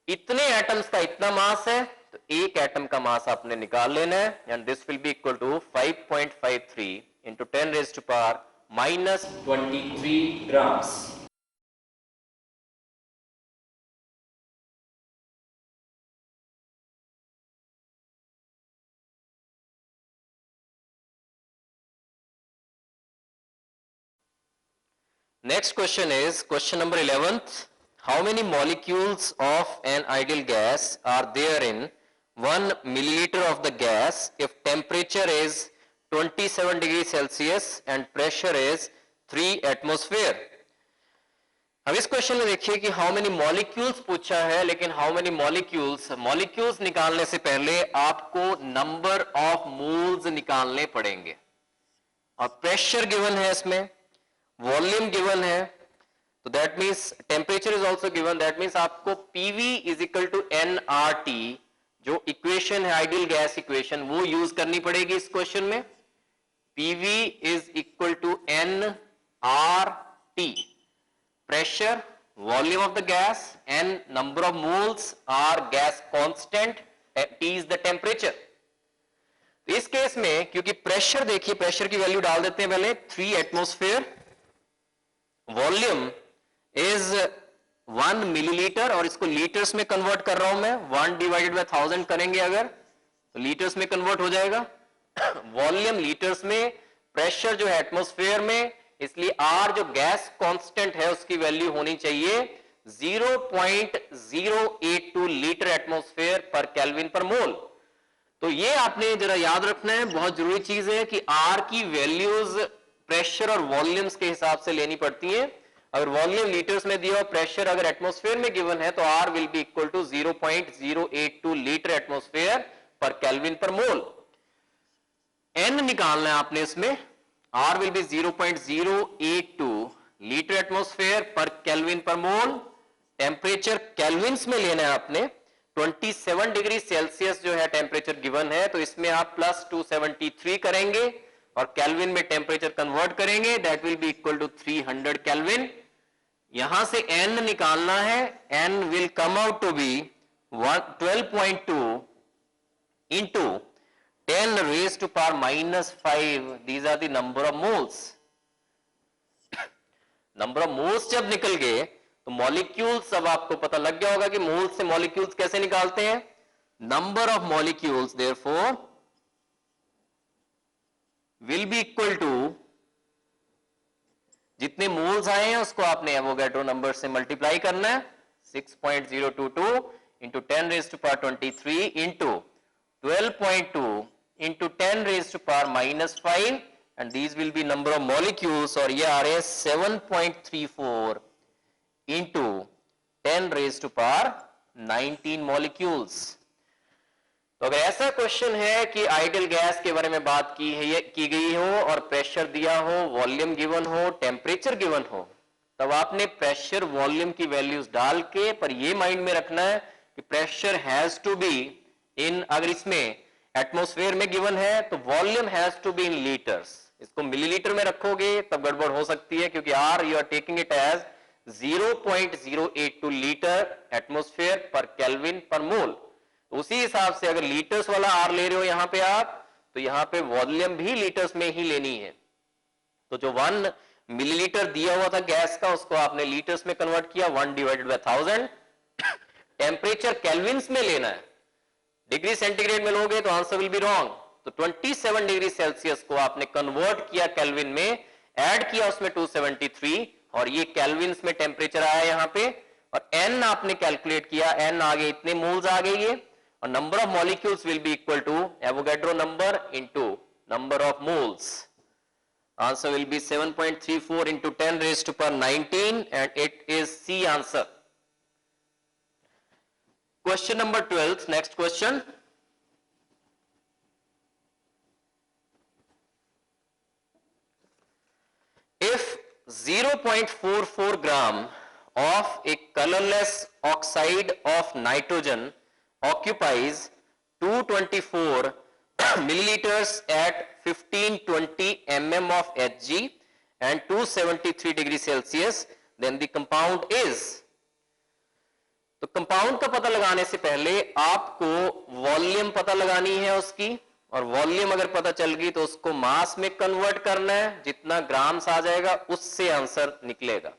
इतने एटम्स का इतना मास है तो एक एटम का मास आपने निकाल लेना है, and this will be equal to 5.53 into 10 raised to power minus 23 grams. Next question is question number 11th. How many molecules of an ideal gas are there in 1 milliliter of the gas if temperature is 27 degrees Celsius and pressure is 3 atmosphere? अब इस क्वेश्चन में देखिए कि हाउ मेनी मॉलिक्यूल्स पूछा है, लेकिन हाउ मेनी मॉलिक्यूल्स निकालने से पहले आपको नंबर ऑफ मोल्स निकालने पड़ेंगे, और प्रेशर गिवन है इसमें, वॉल्यूम गिवन है, तो that means temperature is also given, that means आपको PV is equal to nRT जो इक्वेशन है आइडियल गैस इक्वेशन वो यूज करनी पड़ेगी इस क्वेश्चन में। PV is equal to nRT, pressure, volume of the gas, n number of moles, R gas constant, T is the temperature. इस केस में क्योंकि प्रेशर, देखिए प्रेशर की वैल्यू डाल देते हैं पहले 3 एटमॉस्फेयर, वॉल्यूम इज 1 मिलीलीटर और इसको लीटर्स में कन्वर्ट कर रहा हूं मैं, 1 डिवाइडेड बाय 1000 करेंगे अगर तो लीटर्स में कन्वर्ट हो जाएगा। वॉल्यूम लीटर्स में, प्रेशर जो है एटमॉस्फेयर में, इसलिए आर जो गैस कांस्टेंट है उसकी वैल्यू होनी चाहिए 0.082 litre atmosphere per kelvin per मोल। तो ये आपने जरा याद रखना है, बहुत जरूरी चीज है कि आर की वैल्यूज प्रेशर और वॉल्यूम्स के हिसाब से लेनी पड़ती है। अगर वॉल्यूम लीटर्स में दिया और प्रेशर अगर एटमॉस्फेयर में गिवन है तो R will be equal to 0.082 litre atmosphere per kelvin per mole. N निकालना है आपने इसमें, R will be 0.082 litre atmosphere per kelvin per mole. Temperature Kelvin's में लेना है आपने, 27 डिग्री सेल्सियस जो है टेम्परेचर गिवन है, तो इसमें आप प्लस 273 करेंगे और केल्विन में टेम्परेचर कन्वर्ट करेंगे, that will be equal to 300 kelvin. यहां से n निकालना है, n will come out to be 12.2 into 10 raise to power minus 5, these are the number of moles. Number of moles जब निकल गए तो मॉलिक्यूल्स, अब आपको पता लग गया होगा कि मोल्स से मॉलिक्यूल्स कैसे निकालते हैं। Number of molecules therefore will be equal to, जितने मोल्स आए हैं उसको आपने एवोगैड्रो नंबर से मल्टीप्लाई करना है, 6.022 into 10 raise to power 23 into 12.2 into 10 raise to power minus 5, and these will be number of molecules, और ये आ रहे हैं 7.34 into 10 raise to power 19 molecules. तो अगर ऐसा क्वेश्चन है कि आइडियल गैस के बारे में बात की गई हो और प्रेशर दिया हो, वॉल्यूम गिवन हो, टेम्परेचर गिवन हो, तब आपने प्रेशर वॉल्यूम की वैल्यूज डाल के, पर ये माइंड में रखना है कि pressure has to be in, अगर इसमें एटमॉस्फेयर में गिवन है तो volume has to be in litres. इसको मिलीलीटर में रखोगे तब गड़बड़ हो सकती है, क्योंकि R you are taking it as 0.082 litre atmosphere per kelvin per mole. उसी हिसाब से अगर लीटर्स वाला आर ले रहे हो यहां पे आप, तो यहां पे वॉल्यूम भी लीटर्स में ही लेनी है। तो जो 1 मिलीलीटर दिया हुआ था गैस का, उसको आपने लीटर्स में कन्वर्ट किया, 1 डिवाइडेड बाय 1000। टेम्परेचर केल्विन्स में लेना है, डिग्री सेंटीग्रेड में लोगे तो आंसर विल बी रॉन्ग। तो 27 डिग्री सेल्सियस को आपने कन्वर्ट किया केल्विन में, ऐड किया उसमें 273, और ये केल्विन्स में टेम्परेचर आया यहां पे, और एन आपने कैलकुलेट किया, एन आगे इतने मोल्स आ गए ये, और number of molecules will be equal to Avogadro number into number of moles. Answer will be 7.34 into 10 raised to power 19, and it is C answer. Question number 12, next question. If 0.44 gram of a colorless oxide of nitrogen occupies 224 milliliters at 1520 mm of Hg and 273 degree Celsius, then the compound is. तो कंपाउंड का पता लगाने से पहले आपको वॉल्यूम पता लगानी है उसकी, और वॉल्यूम अगर पता चल गई तो उसको मास में कन्वर्ट करना है, जितना ग्राम्स आ जाएगा उससे आंसर निकलेगा।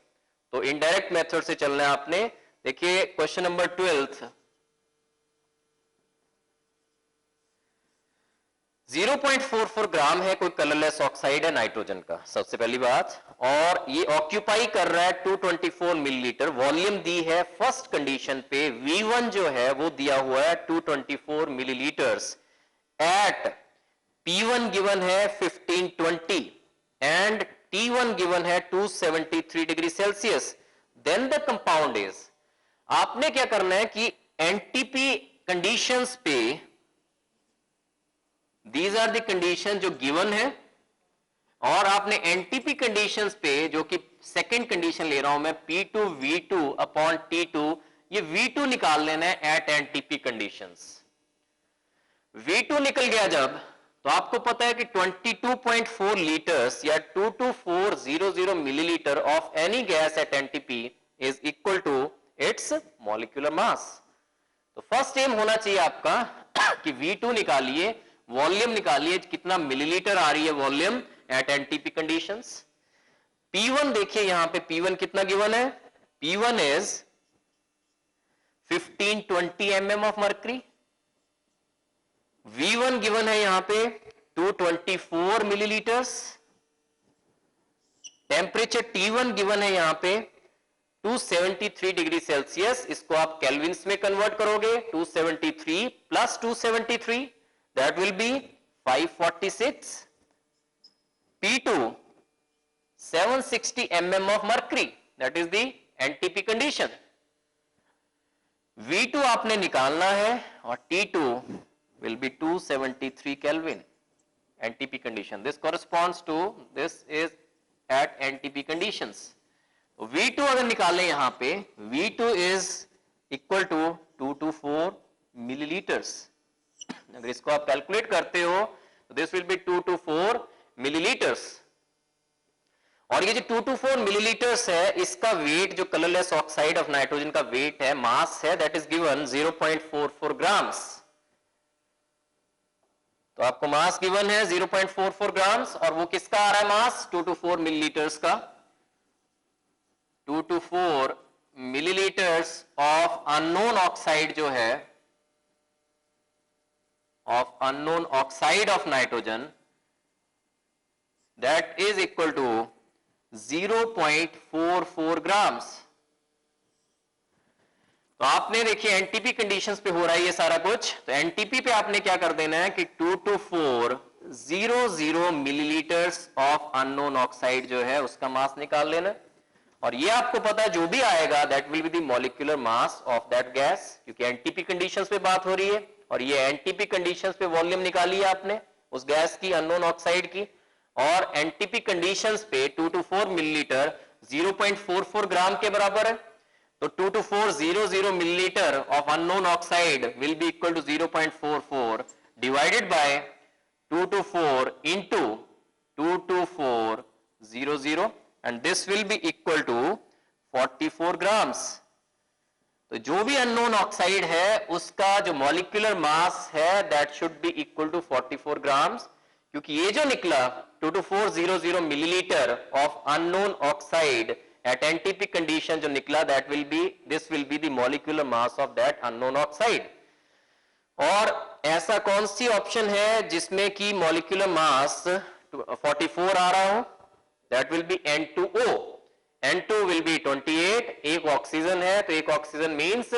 तो इनडायरेक्ट मेथड से चलना है आपने। देखिए क्वेश्चन नंबर 12, 0.44 ग्राम है, कोई कलरलेस ऑक्साइड है नाइट्रोजन का, सबसे पहली बात, और ये ऑक्यूपाई कर रहा है 224 मिलीलीटर, वॉल्यूम दी है फर्स्ट कंडीशन पे, V1 जो है वो दिया हुआ है 224 मिलीलीटर्स, एट P1 गिवन है 1520 एंड T1 गिवन है 273 degree Celsius, then the compound is. आपने क्या करना है कि एनटीपी कंडीशंस पे, दीज आर द कंडीशन जो गिवन है, और आपने एनटीपी कंडीशंस पे, जो कि सेकंड कंडीशन ले रहा हूं मैं, P2 V2 अपॉन T2, ये V2 निकाल लेना है एट एनटीपी कंडीशंस। V2 निकल गया जब, तो आपको पता है कि 22.4 लीटर्स या 22400 millilitre of any gas at NTP is equal to its molecular mass. तो फर्स्ट एम होना चाहिए आपका कि V2 निकालिए, वॉल्यूम निकालिए, कितना मिलीलीटर आ रही है volume at NTP conditions. P1 देखिए यहां पे P1 कितना गिवन है, P1 is 1520 mm of mercury, V1 given है यहां पे 224 मिलीलीटर्स, टेम्परेचर T1 गिवन है यहां पे 273 डिग्री सेल्सियस, इसको आप केल्विन्स में कन्वर्ट करोगे, 273 plus 273 that will be 546, P2 760 mm of mercury, that is the NTP condition। V2 आपने निकालना है और T2 will be 273 Kelvin, NTP condition, this corresponds to, this is at NTP conditions। V2 अगर निकालें यहां पे, V2 is equal to 224 millilitres, अगर इसको आप कैलकुलेट करते हो तो दिस विल बी 224 मिलीलीटर्स, और ये जो 224 मिलीलीटर्स है, इसका वेट जो कलरलेस ऑक्साइड ऑफ नाइट्रोजन का वेट है, मास है, दैट इज गिवन 0.44 ग्राम्स। तो आपको मास गिवन है 0.44 ग्राम्स, और वो किसका आ रहा है मास, 224 मिलीलीटर्स का। 224 मिलीलीटर्स ऑफ अननोन ऑक्साइड जो है, of unknown oxide of nitrogen, that is equal to 0.44 grams। तो आपने देखिए एनटीपी कंडीशंस पे हो रहा है ये सारा कुछ, तो एनटीपी पे आपने क्या कर देना है कि 22400 मिलीलीटर्स ऑफ अननोन ऑक्साइड जो है उसका मास निकाल लेना, और ये आपको पता है जो भी आएगा that will be the molecular mass of that gas, क्योंकि एनटीपी कंडीशंस पे बात हो रही है। और ये एनटीपी कंडीशंस पे वॉल्यूम निकाली है आपने उस गैस की, अननोन ऑक्साइड की, और एनटीपी कंडीशंस पे 2 to 4 मिलीलीटर 0.44 ग्राम के बराबर है। तो 2 to 400 millilitre of unknown oxide will be equal to 0.44 divided by 2 to 4 into 2 to 400 and this will be equal to 44 grams। तो जो भी अननोन ऑक्साइड है उसका जो मॉलिक्यूलर मास है that should be equal to 44 grams, क्योंकि ये जो निकला 2 to 400 millilitre of unknown oxide at NTP condition जो निकला that will be, this will be the molecular mass of that unknown oxide. और ऐसा कौन सी ऑप्शन है जिसमें कि मॉलिक्यूलर मास 44 आ रहा हो, that will B N2O। N2 will be 28, एक ऑक्सीजन है तो एक oxygen means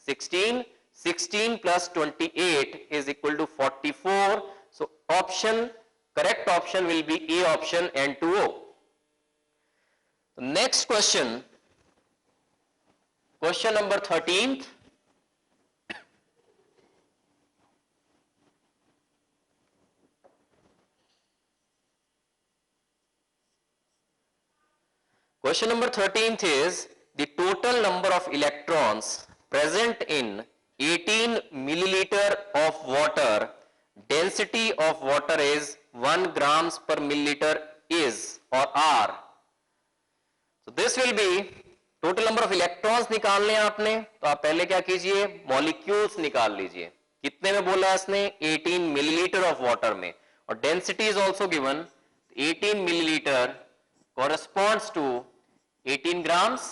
16, 16 plus 28 is equal to 44, so option, correct option will be A option N2O। Next question, question number 13th, question number 13th is the total number of electrons present in 18 milliliter of water, density of water is 1 grams per milliliter is or are। So this will be total number of electrons निकालने हैं आपने, तो आप पहले क्या कीजिए, मॉलिक्यूल्स निकाल लीजिए। कितने में बोला इसने, 18 मिलीलीटर ऑफ वाटर में, और density is also given, 18 millilitre corresponds to 18 grams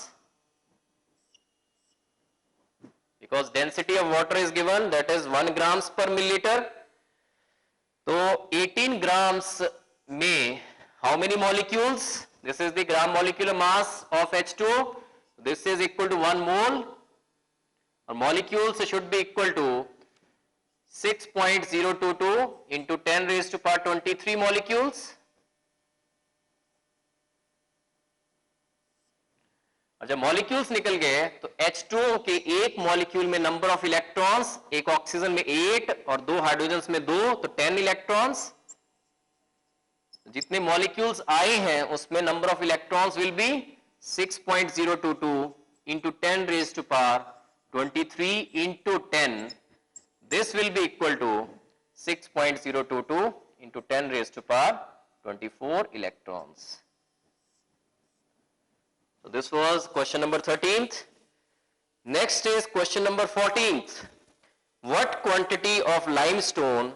because density of water is given, that is 1 grams per milliliter। तो 18 grams में how many molecules, this is the gram molecular mass of H2O, this is equal to 1 mole, और molecules should be equal to 6.022 into 10 raised to power 23 molecules। और जब मॉलिक्यूल्स निकल गए तो H2O के एक मॉलिक्यूल में नंबर ऑफ इलेक्ट्रॉन्स, एक ऑक्सीजन में 8 और 2 हाइड्रोजन्स में 2, तो 10 इलेक्ट्रॉन्स। जितने मॉलिक्यूल्स आए हैं उसमें number of electrons will B 6.022 into 10 raised to power 23 into 10, this will be equal to 6.022 into 10 raised to power 24 electrons। So this was question number 13th. Next is question number 14th. What quantity of limestone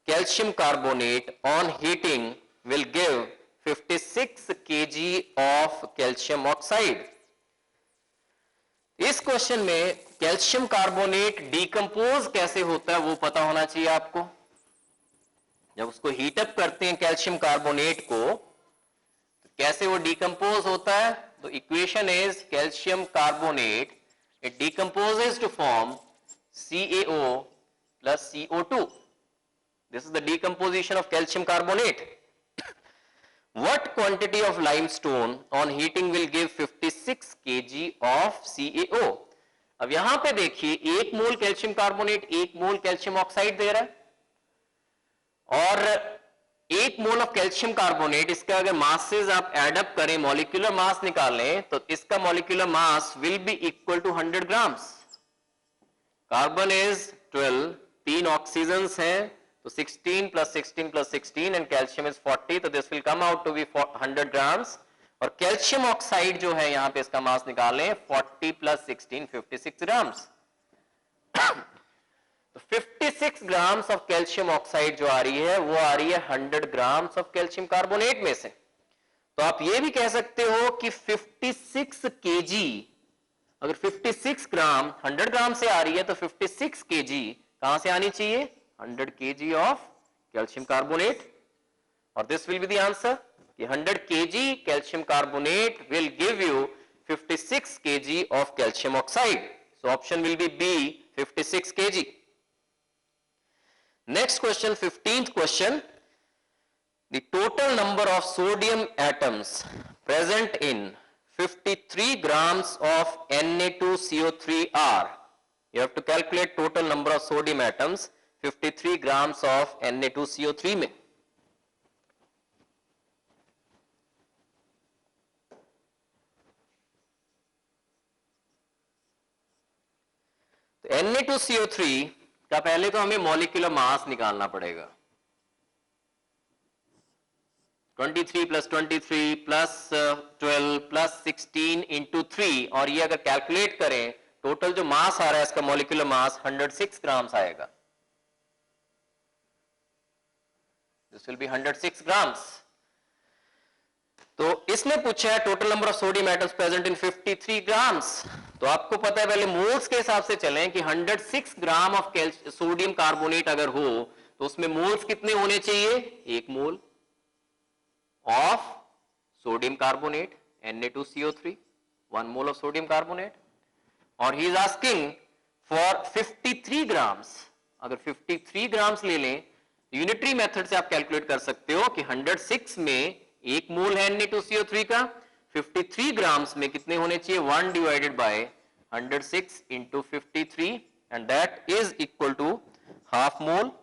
calcium carbonate on heating will give 56 kg of calcium oxide? इस क्वेश्चन में कैल्शियम कार्बोनेट डिकम्पोज कैसे होता है वो पता होना चाहिए आपको। जब उसको हीटअप करते हैं कैल्शियम कार्बोनेट को तो कैसे वो डिकम्पोज होता है, तो equation is calcium carbonate, it decomposes to form CaO plus CO2। This is the decomposition of calcium carbonate. What quantity of limestone on heating will give 56 kg of CaO? अब यहां पे देखिए 1 मोल कैल्शियम कार्बोनेट 1 मोल कैल्शियम ऑक्साइड दे रहा है, और 1 मोल ऑफ कैल्शियम कार्बोनेट, इसका अगर मासेस आप एड अप करें, मॉलिक्यूलर मास निकालें, तो इसका molecular mass will be equal to 100 grams. Carbon is 12, 3 oxygens हैं, तो 16 plus 16 plus 16 and calcium is 40, तो this will come out to be 100 grams। और कैल्शियम ऑक्साइड जो है यहां पे इसका मास निकालें, 40 plus 16 56 ग्राम्स। तो 56 ग्राम्स ऑफ कैल्शियम ऑक्साइड जो आ रही है वो आ रही है 100 ग्राम्स ऑफ कैल्शियम कार्बोनेट में से। तो आप ये भी कह सकते हो कि 56 केजी, अगर 56 ग्राम 100 ग्राम से आ रही है तो 56 केजी कहां से आनी चाहिए, 100 kg of calcium carbonate, और this will be the answer कि 100 kg calcium carbonate will give you 56 kg of calcium oxide। So option will be B, 56 kg। Next question, 15th question, the total number of sodium atoms present in 53 grams of Na2CO3 are, you have to calculate total number of sodium atoms। 53 grams of Na2CO3 में। तो Na2CO3 का पहले तो हमें मॉलिक्यूलर मास निकालना पड़ेगा। 23 प्लस 23 प्लस 12 प्लस 16 इंटू 3, और ये अगर कैलकुलेट करें टोटल जो मास आ रहा है इसका मॉलिक्यूलर मास 106 ग्राम्स आएगा। This will B 106 grams. तो इसने पूछा है total number of sodium atoms present in 53 grams. तो आपको पता है पहले मोल्स के हिसाब से चलें कि 106 ग्राम ऑफ सोडियम कार्बोनेट अगर हो तो उसमें मोल्स कितने होने चाहिए? 1 मोल of sodium carbonate Na2CO3, 1 mole of sodium carbonate, और he is asking for 53 grams। अगर 53 ग्राम्स ले लें यूनिटरी मेथड से आप कैलकुलेट कर सकते हो कि 106 में 1 मोल है Na2CO3 का, 53 ग्राम्स में कितने होने चाहिए? 1 divided by 106 into 53 and that is equal to half mole.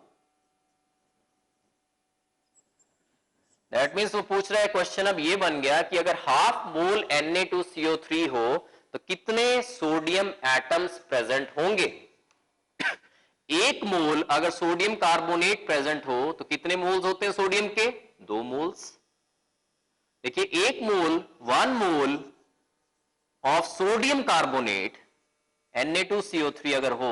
That means वो पूछ रहा है क्वेश्चन अब ये बन गया कि अगर हाफ मोल Na2CO3 हो तो कितने सोडियम एटम्स प्रेजेंट होंगे? 1 मोल अगर सोडियम कार्बोनेट प्रेजेंट हो तो कितने मोल्स होते हैं सोडियम के? 2 मोल्स। देखिए 1 mole 1 mole of sodium carbonate Na2CO3 अगर हो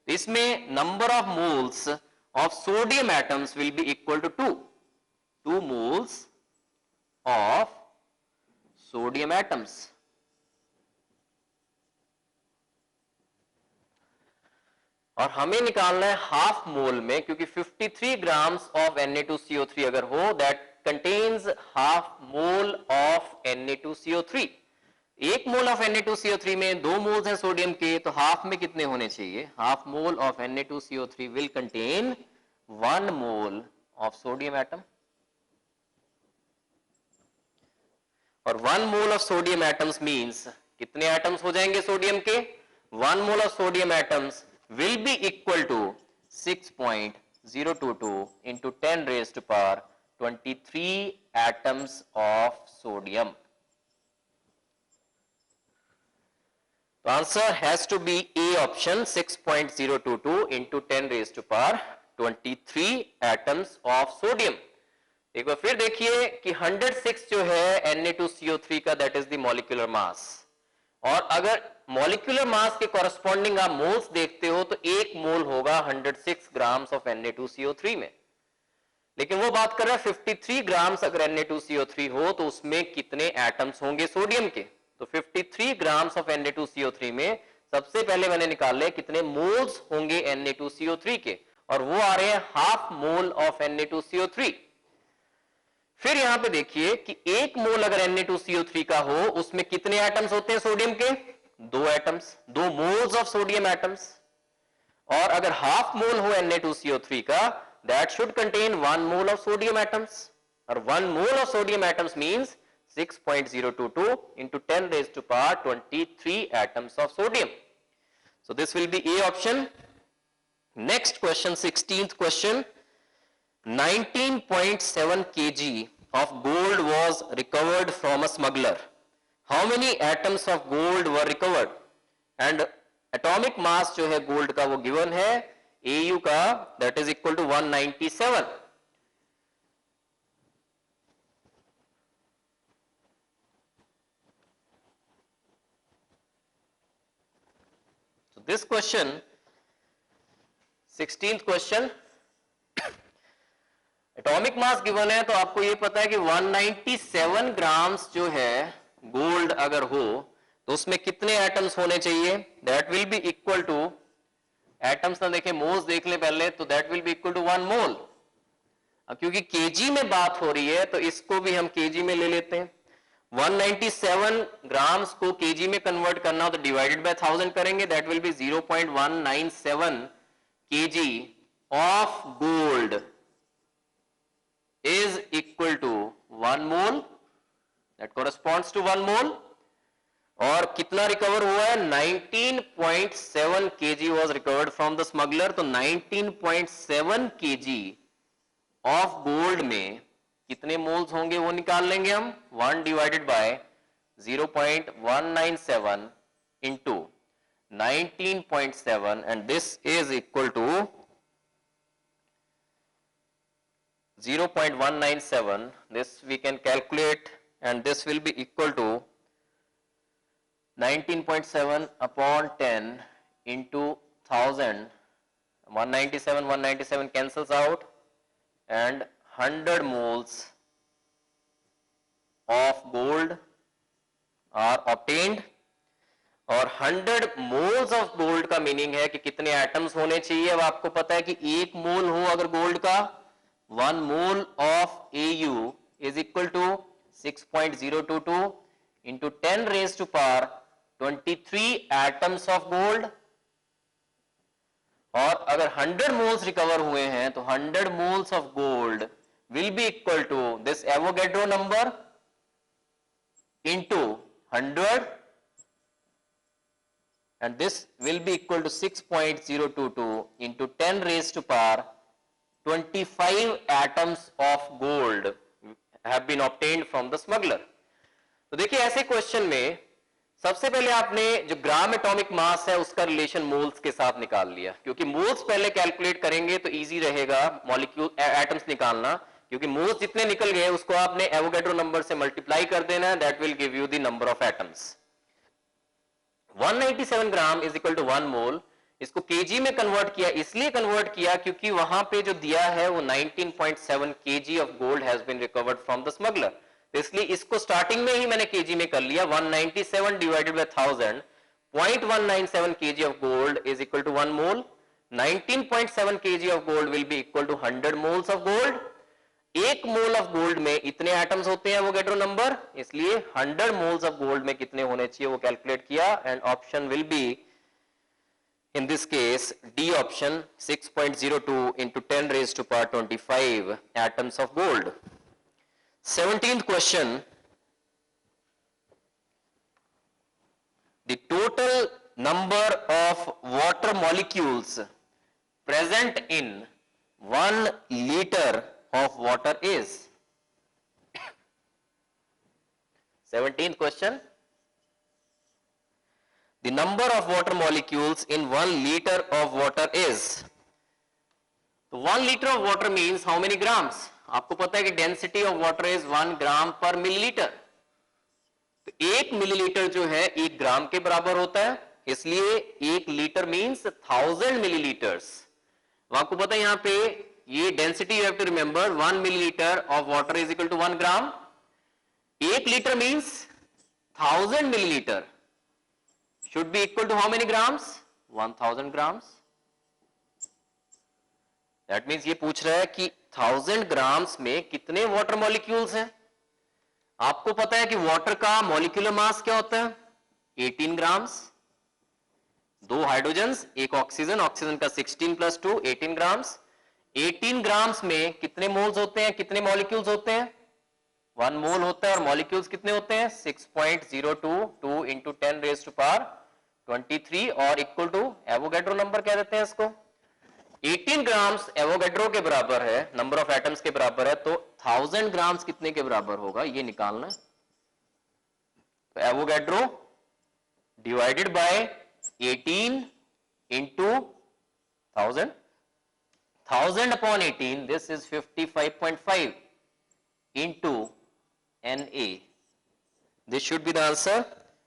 तो इसमें number of moles of sodium atoms will be equal to 2 moles of sodium atoms। और हमें निकालना है हाफ मोल में, क्योंकि 53 ग्राम्स ऑफ Na2CO3 अगर हो that contains half mole of Na2CO3। 1 mole of Na2CO3 में 2 मोल्स हैं सोडियम के, तो हाफ में कितने होने चाहिए? Half mole of Na2CO3 will contain 1 mole of sodium atom, और 1 mole of sodium atoms means कितने एटम्स हो जाएंगे सोडियम के? 1 mole of sodium atoms will be equal to 6.022 into 10 raise to power 23 atoms of sodium. तो answer has to be a option, 6.022 into 10 raise to power 23 atoms of sodium. एक बार फिर देखिए कि 106 जो है Na2CO3 का that is the molecular mass, और अगर मॉलिक्यूलर मास के कॉरेस्पॉन्डिंग आप मोल्स देखते हो तो 1 मोल होगा 106 ग्राम्स ऑफ Na2CO3 में। लेकिन वो बात कर रहा है 53 ग्राम्स अगर Na2CO3 हो तो उसमें कितने एटम्स होंगे सोडियम के? तो 53 ग्राम्स ऑफ Na2CO3 में सबसे पहले मैंने निकाले कितने मोल्स होंगे Na2CO3 के, और वो आ रहे हैं हाफ मोल ऑफ Na2CO3। फिर यहां पे देखिए कि 1 मोल अगर Na2CO3 का हो उसमें कितने एटम्स होते हैं सोडियम के? 2 atoms, 2 moles of sodium atoms. और अगर हाफ मोल हो Na2CO3 का that should contain 1 mole of sodium atoms, और 1 mole of sodium atoms means 6.022 into 10 raised to power 23 atoms of sodium. So this will be A option. Next question, 16th question. 19.7 kg of gold was recovered from a smuggler. How many atoms of gold were recovered? And atomic mass जो है gold का वो given है AU का, that is equal to 197. So this question, 16th question, atomic mass given है तो आपको ये पता है कि 197 ग्राम्स जो है गोल्ड अगर हो तो उसमें कितने एटम्स होने चाहिए? That will be equal to, atoms ना देखें मोल्स देख लें पहले, तो that will be equal to 1 mole. अब क्योंकि केजी में बात हो रही है तो इसको भी हम केजी में ले लेते हैं। 197 ग्राम्स को केजी में कन्वर्ट करना हो तो डिवाइडेड बाय 1000 करेंगे, that will B 0.197 KG of gold is equal to 1 mole, that corresponds to 1 mole. और कितना रिकवर हुआ है? 19.7 kg was recovered from the smuggler. तो 19.7 kg ऑफ गोल्ड में कितने मोल्स होंगे वो निकाल लेंगे हम। 1 divided by 0.197 into 19.7 and this is equal to 0.197. This we can calculate and this will be equal to 19.7 upon 10 into 1000. 197 cancels out and 100 moles of gold are obtained. और 100 moles of gold का मीनिंग है कि कितने एटम्स होने चाहिए। अब आपको पता है कि एक मोल हो अगर गोल्ड का, 1 mole of AU is equal to 6.022 into 10 raised to power 23 atoms of gold। और अगर 100 moles रिकवर हुए हैं तो 100 moles of gold will be equal to this Avogadro number into 100 and this will be equal to 6.022 into 10 raised to power 25 atoms of gold have been obtained from the smuggler। तो देखिए ऐसे क्वेश्चन में सबसे पहले आपने जो ग्राम एटॉमिक मास है उसका रिलेशन मोल्स के साथ निकाल लिया, क्योंकि मोल्स पहले कैलकुलेट करेंगे तो इजी रहेगा मॉलिक्यूल एटम्स निकालना, क्योंकि मोल्स जितने निकल गए उसको आपने एवोगैड्रो नंबर से मल्टीप्लाई कर देना है, that will give you the number of atoms. 197 gram is equal to 1 mole. इसको केजी में कन्वर्ट किया, इसलिए कन्वर्ट किया क्योंकि वहां पे जो दिया है वो 19.7 kg of gold has been recovered from the smuggler, तो इसलिए इसको स्टार्टिंग में ही मैंने केजी में कर लिया। 197 divided by 1000, 0.197 kg of gold is equal to 1 mole. 19.7 kg of gold will be equal to 100 moles of gold. एक मोल ऑफ गोल्ड में इतने एटम्स होते हैं एवोगैड्रो नंबर, इसलिए 100 मोल्स ऑफ गोल्ड में कितने होने चाहिए वो कैलकुलेट किया and option will B in this case D option 6.02 into 10 raised to power 25 atoms of gold। 17th question, the total number of water molecules present in 1 liter of water is 17th question, the number of water molecules in 1 liter of water is, तो 1 liter of water means how many grams? आपको पता है कि density of water is 1 gram per millilitre, तो 1 मिलीलीटर जो है 1 ग्राम के बराबर होता है, इसलिए 1 लीटर मींस 1000 मिलीलीटर्स। आपको पता है यहां पे ये density you have to remember, 1 millilitre of water is equal to 1 gram, 1 litre means 1000 millilitre should be equal to how many grams? 1000 grams। That means ये पूछ रहा है कि 1000 grams में कितने वाटर मॉलिक्यूल्स हैं। आपको पता है कि वाटर का मॉलिक्यूलर मास क्या होता है? 18 ग्राम्स, 2 हाइड्रोजन्स, 1 ऑक्सीजन, ऑक्सीजन का 16 + 2 18 ग्राम्स। 18 ग्राम्स में कितने मोल्स होते हैं, कितने मॉलिक्यूल्स होते हैं? 1 मोल होता है। और मॉलिक्यूल्स कितने होते हैं? 6.022 इंटू 10 रेज़ टू पावर 23 और इक्वल टू एवोगैड्रो नंबर कह देते हैं इसको। 18 ग्राम्स एवोगैड्रो के बराबर है, नंबर ऑफ एटम्स के बराबर है, तो 1000 ग्राम्स कितने के बराबर होगा ये निकालना है। तो Avogadro divided by 18 into 1000, 1000 upon 18, this is 55.5 into Na। This should be the answer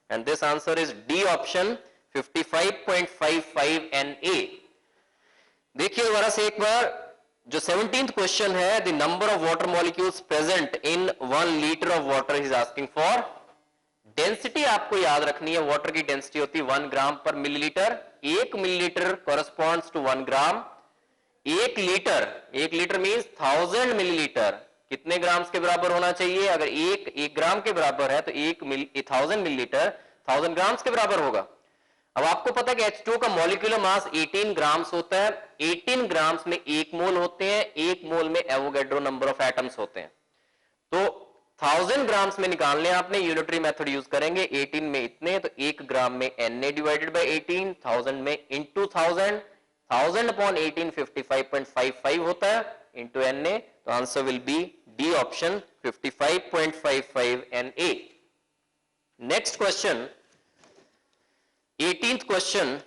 and this answer is D option 55.55 Na। देखिए दोबारा से एक बार, जो 17th क्वेश्चन है, the number of water molecules present in 1 liter of water is asking for। Density आपको याद रखनी है, वाटर की डेंसिटी होती है 1 gram per millilitre. 1 millilitre corresponds to 1 gram. 1 litre means 1000 millilitre कितने ग्राम्स के बराबर होना चाहिए? अगर 1 ग्राम के बराबर है तो 1000 मिलीलीटर 1000 ग्राम्स के बराबर होगा। अब आपको पता है कि H2O का मॉलिक्यूलर मास 18 ग्राम्स होता है। 18 ग्राम्स में 1 मोल होते हैं, 1 मोल में एवोगैड्रो नंबर ऑफ एटम्स होते हैं। तो 1000 ग्राम्स में निकालने आपने, यूनिटरी मेथड यूज करेंगे। 18 में इतने, तो 1 ग्राम में Na डिवाइडेड बाय 18, 1000 में इंटू 1000, 1000 अपॉन 18 55.55 होता है इंटू Na, तो answer will B D option 55.55 Na। Next question, 18th question,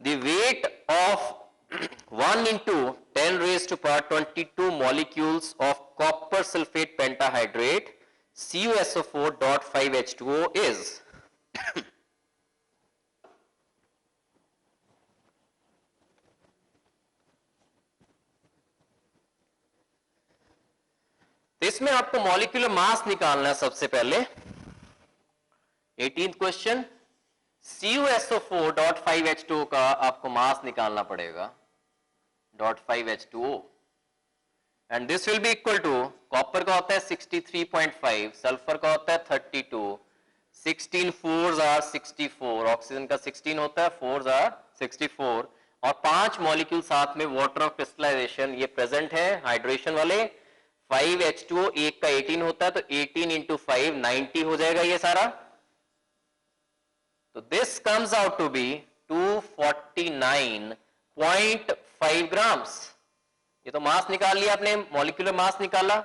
the weight of 1 into 10 raised to power 22 molecules of copper sulfate pentahydrate CuSO4.5H2O is तो इसमें आपको मॉलिक्यूलर मास निकालना है सबसे पहले। 18th क्वेश्चन, CuSO4.5H2O का आपको मास निकालना पड़ेगा, .5H2O, and this will be equal to, copper का होता है 63.5, सल्फर का होता है 32, 16 4s आर 64, ऑक्सीजन का 16 होता है, 4s आर 64, और 5 मॉलिक्यूल साथ में वाटर ऑफ क्रिस्टलाइजेशन ये प्रेजेंट है हाइड्रेशन वाले। 5H2O एक का 18 होता है, तो 18 इंटू 5 90 हो जाएगा ये सारा। तो this comes out to be 249.5 grams. ये तो मास निकाल लिया आपने, मॉलिक्यूलर मास निकाला।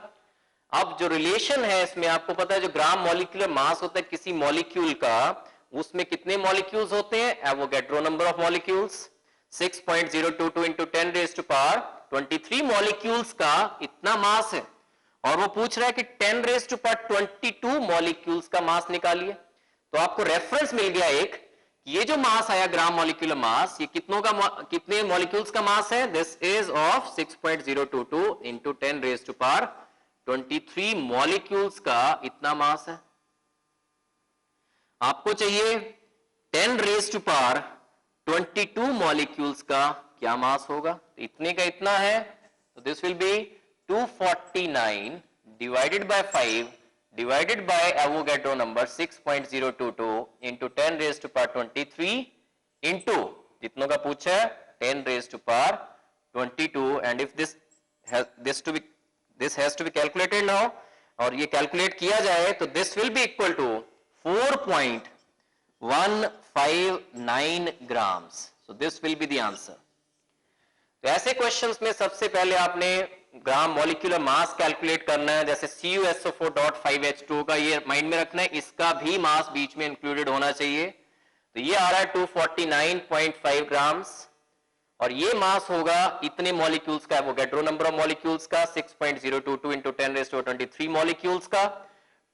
अब जो रिलेशन है इसमें आपको पता है, जो ग्राम मॉलिक्यूलर मास होता है किसी मॉलिक्यूल का, उसमें कितने मॉलिक्यूल्स होते हैं, Avogadro number of molecules 6.022 into 10 raise to power 23 molecules का इतना मास है, और वो पूछ रहा है कि 10 रेज़ टू पावर 22 मॉलिक्यूल्स का मास निकालिए। तो आपको रेफरेंस मिल गया एक, ये जो मास आया ग्राम मॉलिक्यूलर मास, ये कितने मॉलिक्यूल्स का मास है, this is of 6.022 into 10 raise to power 23 molecules का इतना मास है। आपको चाहिए 10 रेज़ टू पावर 22 मॉलिक्यूल्स का क्या मास होगा, तो इतने का इतना है, तो this will B 249 divided by 5 divided by Avogadro number 6.022 into 10 raised to power 23 into जितनों का पूछा है 10 raised to power 22, and if this has to be calculated now, और ये कैलकुलेट किया जाए तो this will be equal to 4.159 grams. So this will be the answer. तो ऐसे क्वेश्चंस में सबसे पहले आपने ग्राम मॉलिक्यूलर मास कैलकुलेट करना है, जैसे CuSO4.5H2O का ये माइंड में रखना है, इसका भी मास बीच में इंक्लूडेड होना चाहिए। तो ये आ रहा है 249.5 ग्राम्स, और ये मास होगा इतने मॉलिक्यूल्स का, एवोगैड्रो नंबर ऑफ मॉलिक्यूल्स का 6.022 इंटू 10 रेज़ टू 23 मॉलिक्यूल्स का।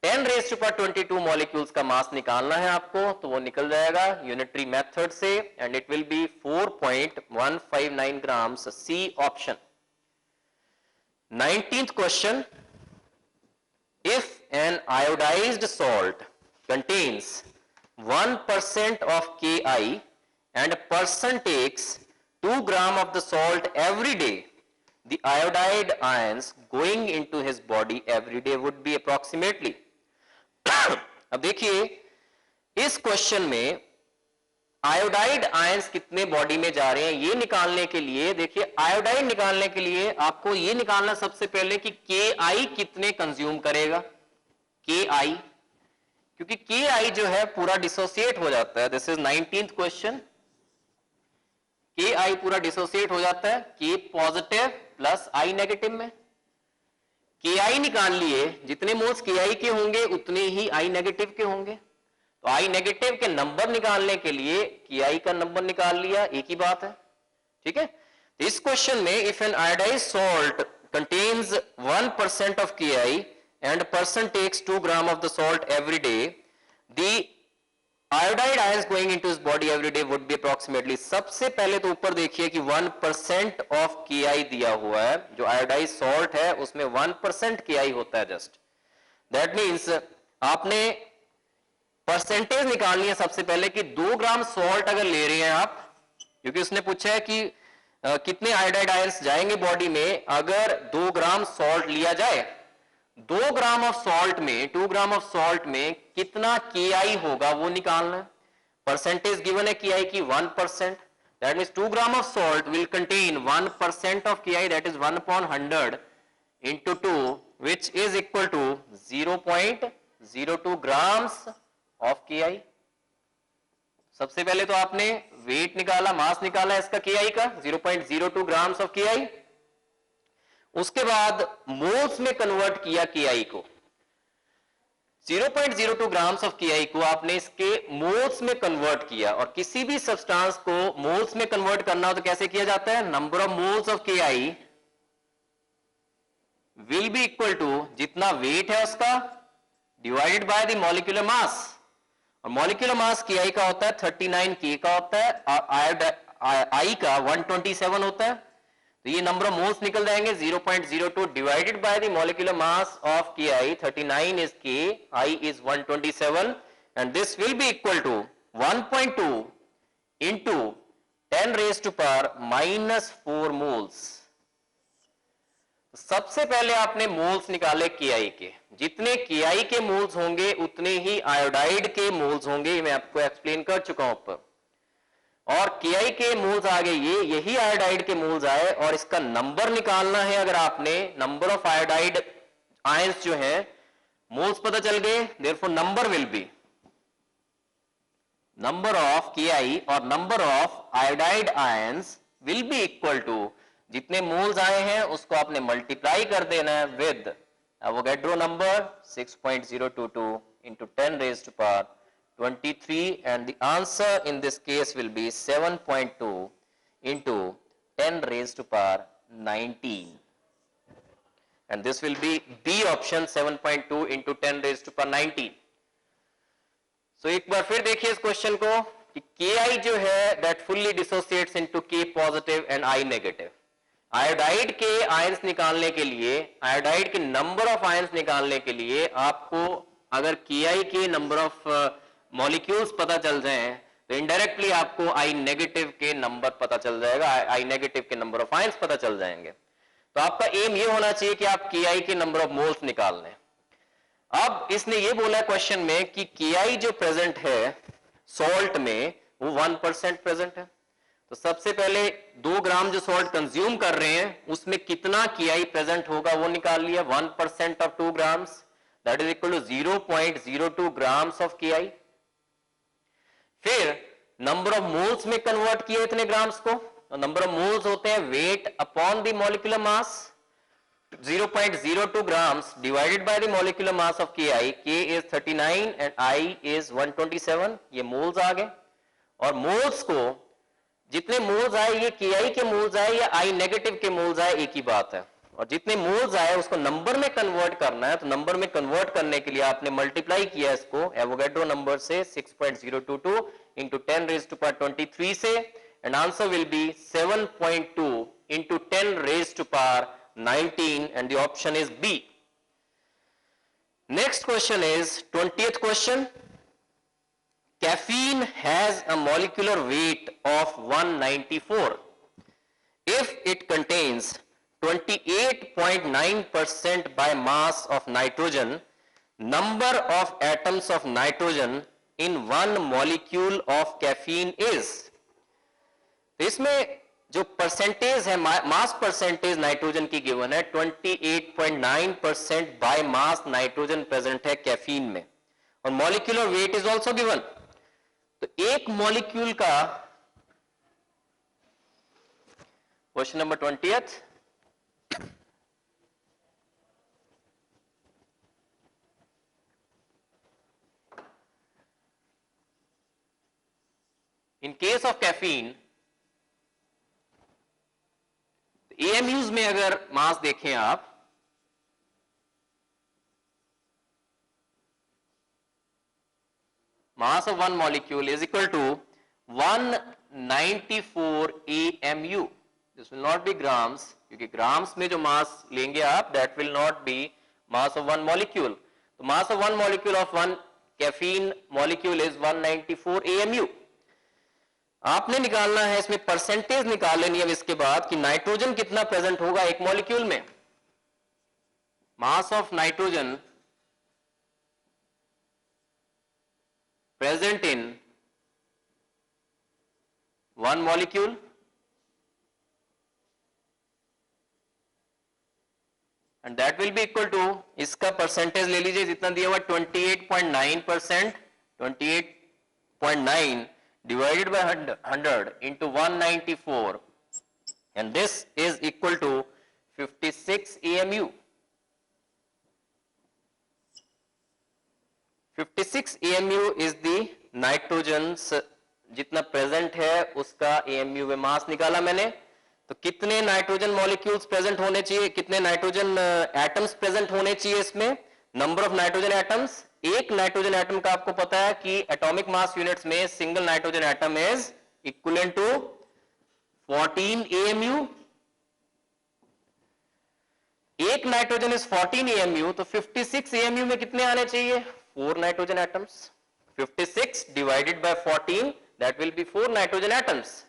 10 रेज़ टू 22 मॉलिक्यूल्स का मास निकालना है आपको, तो वो निकल जाएगा यूनिटरी मेथड से, and it will be 4.159 grams, C option. 19th question, if an iodized salt contains 1% of Ki and a person takes 2 gram of the salt every day, the iodide ions going into his body every day would be approximately अब देखिए इस क्वेश्चन में आयोडाइड आयंस कितने बॉडी में जा रहे हैं ये निकालने के लिए, देखिए आयोडाइड निकालने के लिए आपको ये निकालना सबसे पहले कि Ki कितने कंज्यूम करेगा, Ki, क्योंकि Ki जो है पूरा डिसोसिएट हो जाता है। This is 19th question. Ki पूरा डिसोसिएट हो जाता है K positive plus I negative में। Ki निकाल लिए, जितने मोल्स Ki के होंगे उतने ही I नेगेटिव के होंगे, तो I नेगेटिव के नंबर निकालने के लिए Ki का नंबर निकाल लिया, एक ही बात है, ठीक है। तो इस क्वेश्चन में if an iodised salt contains 1% of Ki and person takes 2 gram of the salt every day, the iodide ions going into his body every day would be approximately, सबसे पहले तो ऊपर देखिए कि 1% of Ki दिया हुआ है, जो आयोडाइज्ड सॉल्ट है उसमें 1% Ki होता है जस्ट, दैट मीन्स आपने परसेंटेज निकालनी है सबसे पहले कि 2 ग्राम सॉल्ट अगर ले रहे हैं आप, क्योंकि उसने पूछा है कि कितने आयोडाइड आयंस जाएंगे बॉडी में अगर 2 ग्राम सॉल्ट लिया जाए, 2 ग्राम ऑफ सॉल्ट में 2 ग्राम ऑफ सॉल्ट में कितना Ki होगा वो निकालना है। परसेंटेज गिवन है Ki की 1%, that means 2 gram of salt will contain 1% of Ki, that is 1/100 into 2 which is equal to 0.02 grams of Ki। सबसे पहले तो आपने वेट निकाला, मास निकाला इसका Ki का 0.02 ग्राम्स ऑफ Ki। उसके बाद मोल्स में कन्वर्ट किया Ki को, 0.02 ग्राम्स ऑफ Ki को आपने इसके मोल्स में कन्वर्ट किया। और किसी भी सब्सटेंस को मोल्स में कन्वर्ट करना हो तो कैसे किया जाता है? Number of moles of Ki will be equal to जितना वेट है उसका divided by the molecular mass. और मॉलिक्यूलर मास Ki का होता है 39, K का होता है, और I का 127 होता है। तो ये नंबर ऑफ मोल्स निकल जाएंगे 0.02 divided by the molecular mass of Ki। 39 is K, I is 127, and this will be equal to 1.2 into 10 raise to power -4 moles. सबसे पहले आपने मोल्स निकाले Ki के, जितने Ki के मोल्स होंगे उतने ही आयोडाइड के मोल्स होंगे, मैं आपको एक्सप्लेन कर चुका हूं ऊपर। और Ki के मोल्स आ गए, यही आयोडाइड के मोल्स आए, और इसका नंबर निकालना है। अगर आपने नंबर ऑफ आयोडाइड आयंस जो है, मोल्स पता चल गए, therefore number will be number of Ki और number of iodide ions will be equal to जितने मोल्स आए हैं उसको आपने मल्टीप्लाई कर देना है with Avogadro number 6.022 into 10 raised to power 23, and the answer in this case will be 7.2 into 10 raised to power 19, and this will be B option, 7.2 into 10 raised to power 19। So एक बार फिर देखिए इस क्वेश्चन को कि Ki जो है that fully dissociates into K positive and I negative। Iodide के आयंस निकालने के लिए, आयोडाइड के नंबर ऑफ आयंस निकालने के लिए आपको अगर Ki के नंबर ऑफ मॉलिक्यूल्स पता चल जाएं तो इनडायरेक्टली आपको I नेगेटिव के नंबर पता चल जाएगा, I नेगेटिव के नंबर ऑफ आयंस पता चल जाएंगे। तो आपका एम ये होना चाहिए कि आप Ki के नंबर ऑफ मोल्स निकाल लें। अब इसने ये बोला क्वेश्चन में कि Ki जो प्रेजेंट है सॉल्ट में वो 1% प्रेजेंट है। तो सबसे पहले 2 ग्राम जो सॉल्ट कंज्यूम कर रहे हैं उसमें कितना Ki प्रेजेंट होगा वो निकाल लिया। 1% of 2 grams that is equal to 0.02 grams of Ki। फिर नंबर ऑफ मोल्स में कन्वर्ट किए इतने ग्राम्स को, तो नंबर ऑफ मोल्स होते हैं weight upon the molecular mass. 0.02 grams divided by the molecular mass of Ki, K is 39 and I is 127, ये मोल्स आ गए। और मोल्स को जितने मोल्स आए ये Ki के मोल्स आए या I नेगेटिव के मोल्स आए एक ही बात है। और जितने मोल्स आए उसको नंबर में कन्वर्ट करना है, तो नंबर में कन्वर्ट करने के लिए आपने मल्टीप्लाई किया इसको एवोगैड्रो नंबर से 6.022 into 10 raised to power 23 से, and answer will be 7.2 into 10 raised to power 19, and the option is B. Next question is 20th question. Caffeine has a molecular weight of 194. If it contains 28.9% by mass of nitrogen, number of atoms of nitrogen in one molecule of caffeine is। इसमें जो परसेंटेज है, मास परसेंटेज नाइट्रोजन की गिवन है 28.9% बाय मास नाइट्रोजन प्रेजेंट है कैफीन में, और molecular weight is also given. तो एक मॉलिक्यूल का question number 20th, in case of caffeine AMUs में अगर मास देखें आप, mass of one molecule is equal to 194 AMU। This will not be grams, क्योंकि ग्राम्स में जो मास लेंगे आप that will not be mass of one molecule। तो mass of one molecule of one caffeine molecule is 194 AMU। आपने निकालना है, इसमें परसेंटेज निकाल लेनी है इसके बाद कि नाइट्रोजन कितना प्रेजेंट होगा एक मॉलिक्यूल में। Mass of nitrogen present in one molecule and that will be equal to, इसका परसेंटेज ले लीजिए जितना दिया हुआ 28.9%, 28.9 divided by 100 into 194, and this is equal to 56 AMU. 56 AMU is the nitrogen जितना प्रेजेंट है उसका AMU में मास निकाला मैंने। तो कितने नाइट्रोजन मॉलिक्यूल्स प्रेजेंट होने चाहिए, कितने नाइट्रोजन एटम्स प्रेजेंट होने चाहिए इसमें, नंबर ऑफ नाइट्रोजन एटम्स। एक नाइट्रोजन एटम का आपको पता है कि एटॉमिक मास यूनिट्स में single nitrogen atom is equivalent to 14 AMU। एक नाइट्रोजन इज 14 AMU, तो 56 AMU में कितने आने चाहिए, 4 nitrogen atoms. 56 divided by 14, that will B 4 nitrogen atoms.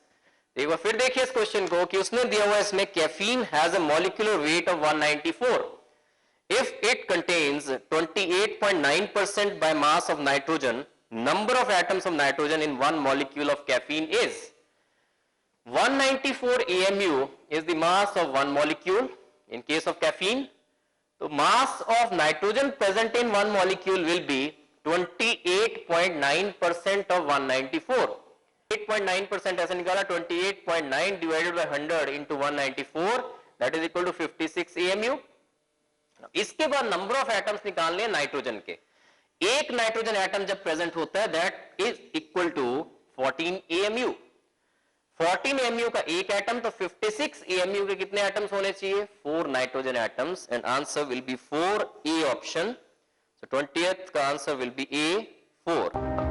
एक बार फिर देखिए इस क्वेश्चन को कि उसने दिया हुआ इसमें caffeine has a molecular weight of 194 if it contains 28.9% by mass of nitrogen, number of atoms of nitrogen in one molecule of caffeine is 194 AMU is the mass of one molecule in case of caffeine. So mass of nitrogen present in one molecule will be 28.9% of 194. 8.9% ऐसे निकाला, 28.9 divided by 100 into 194, that is equal to 56 AMU. इसके बाद नंबर ऑफ एटम्स निकालने नाइट्रोजन के। एक नाइट्रोजन एटम जब प्रेजेंट होता है that is equal to 14 AMU। 14 AMU का एक एटम, तो 56 AMU के कितने एटम्स होने चाहिए, 4 nitrogen atoms, and answer will B 4 A option. So 20th का आंसर विल बी A 4।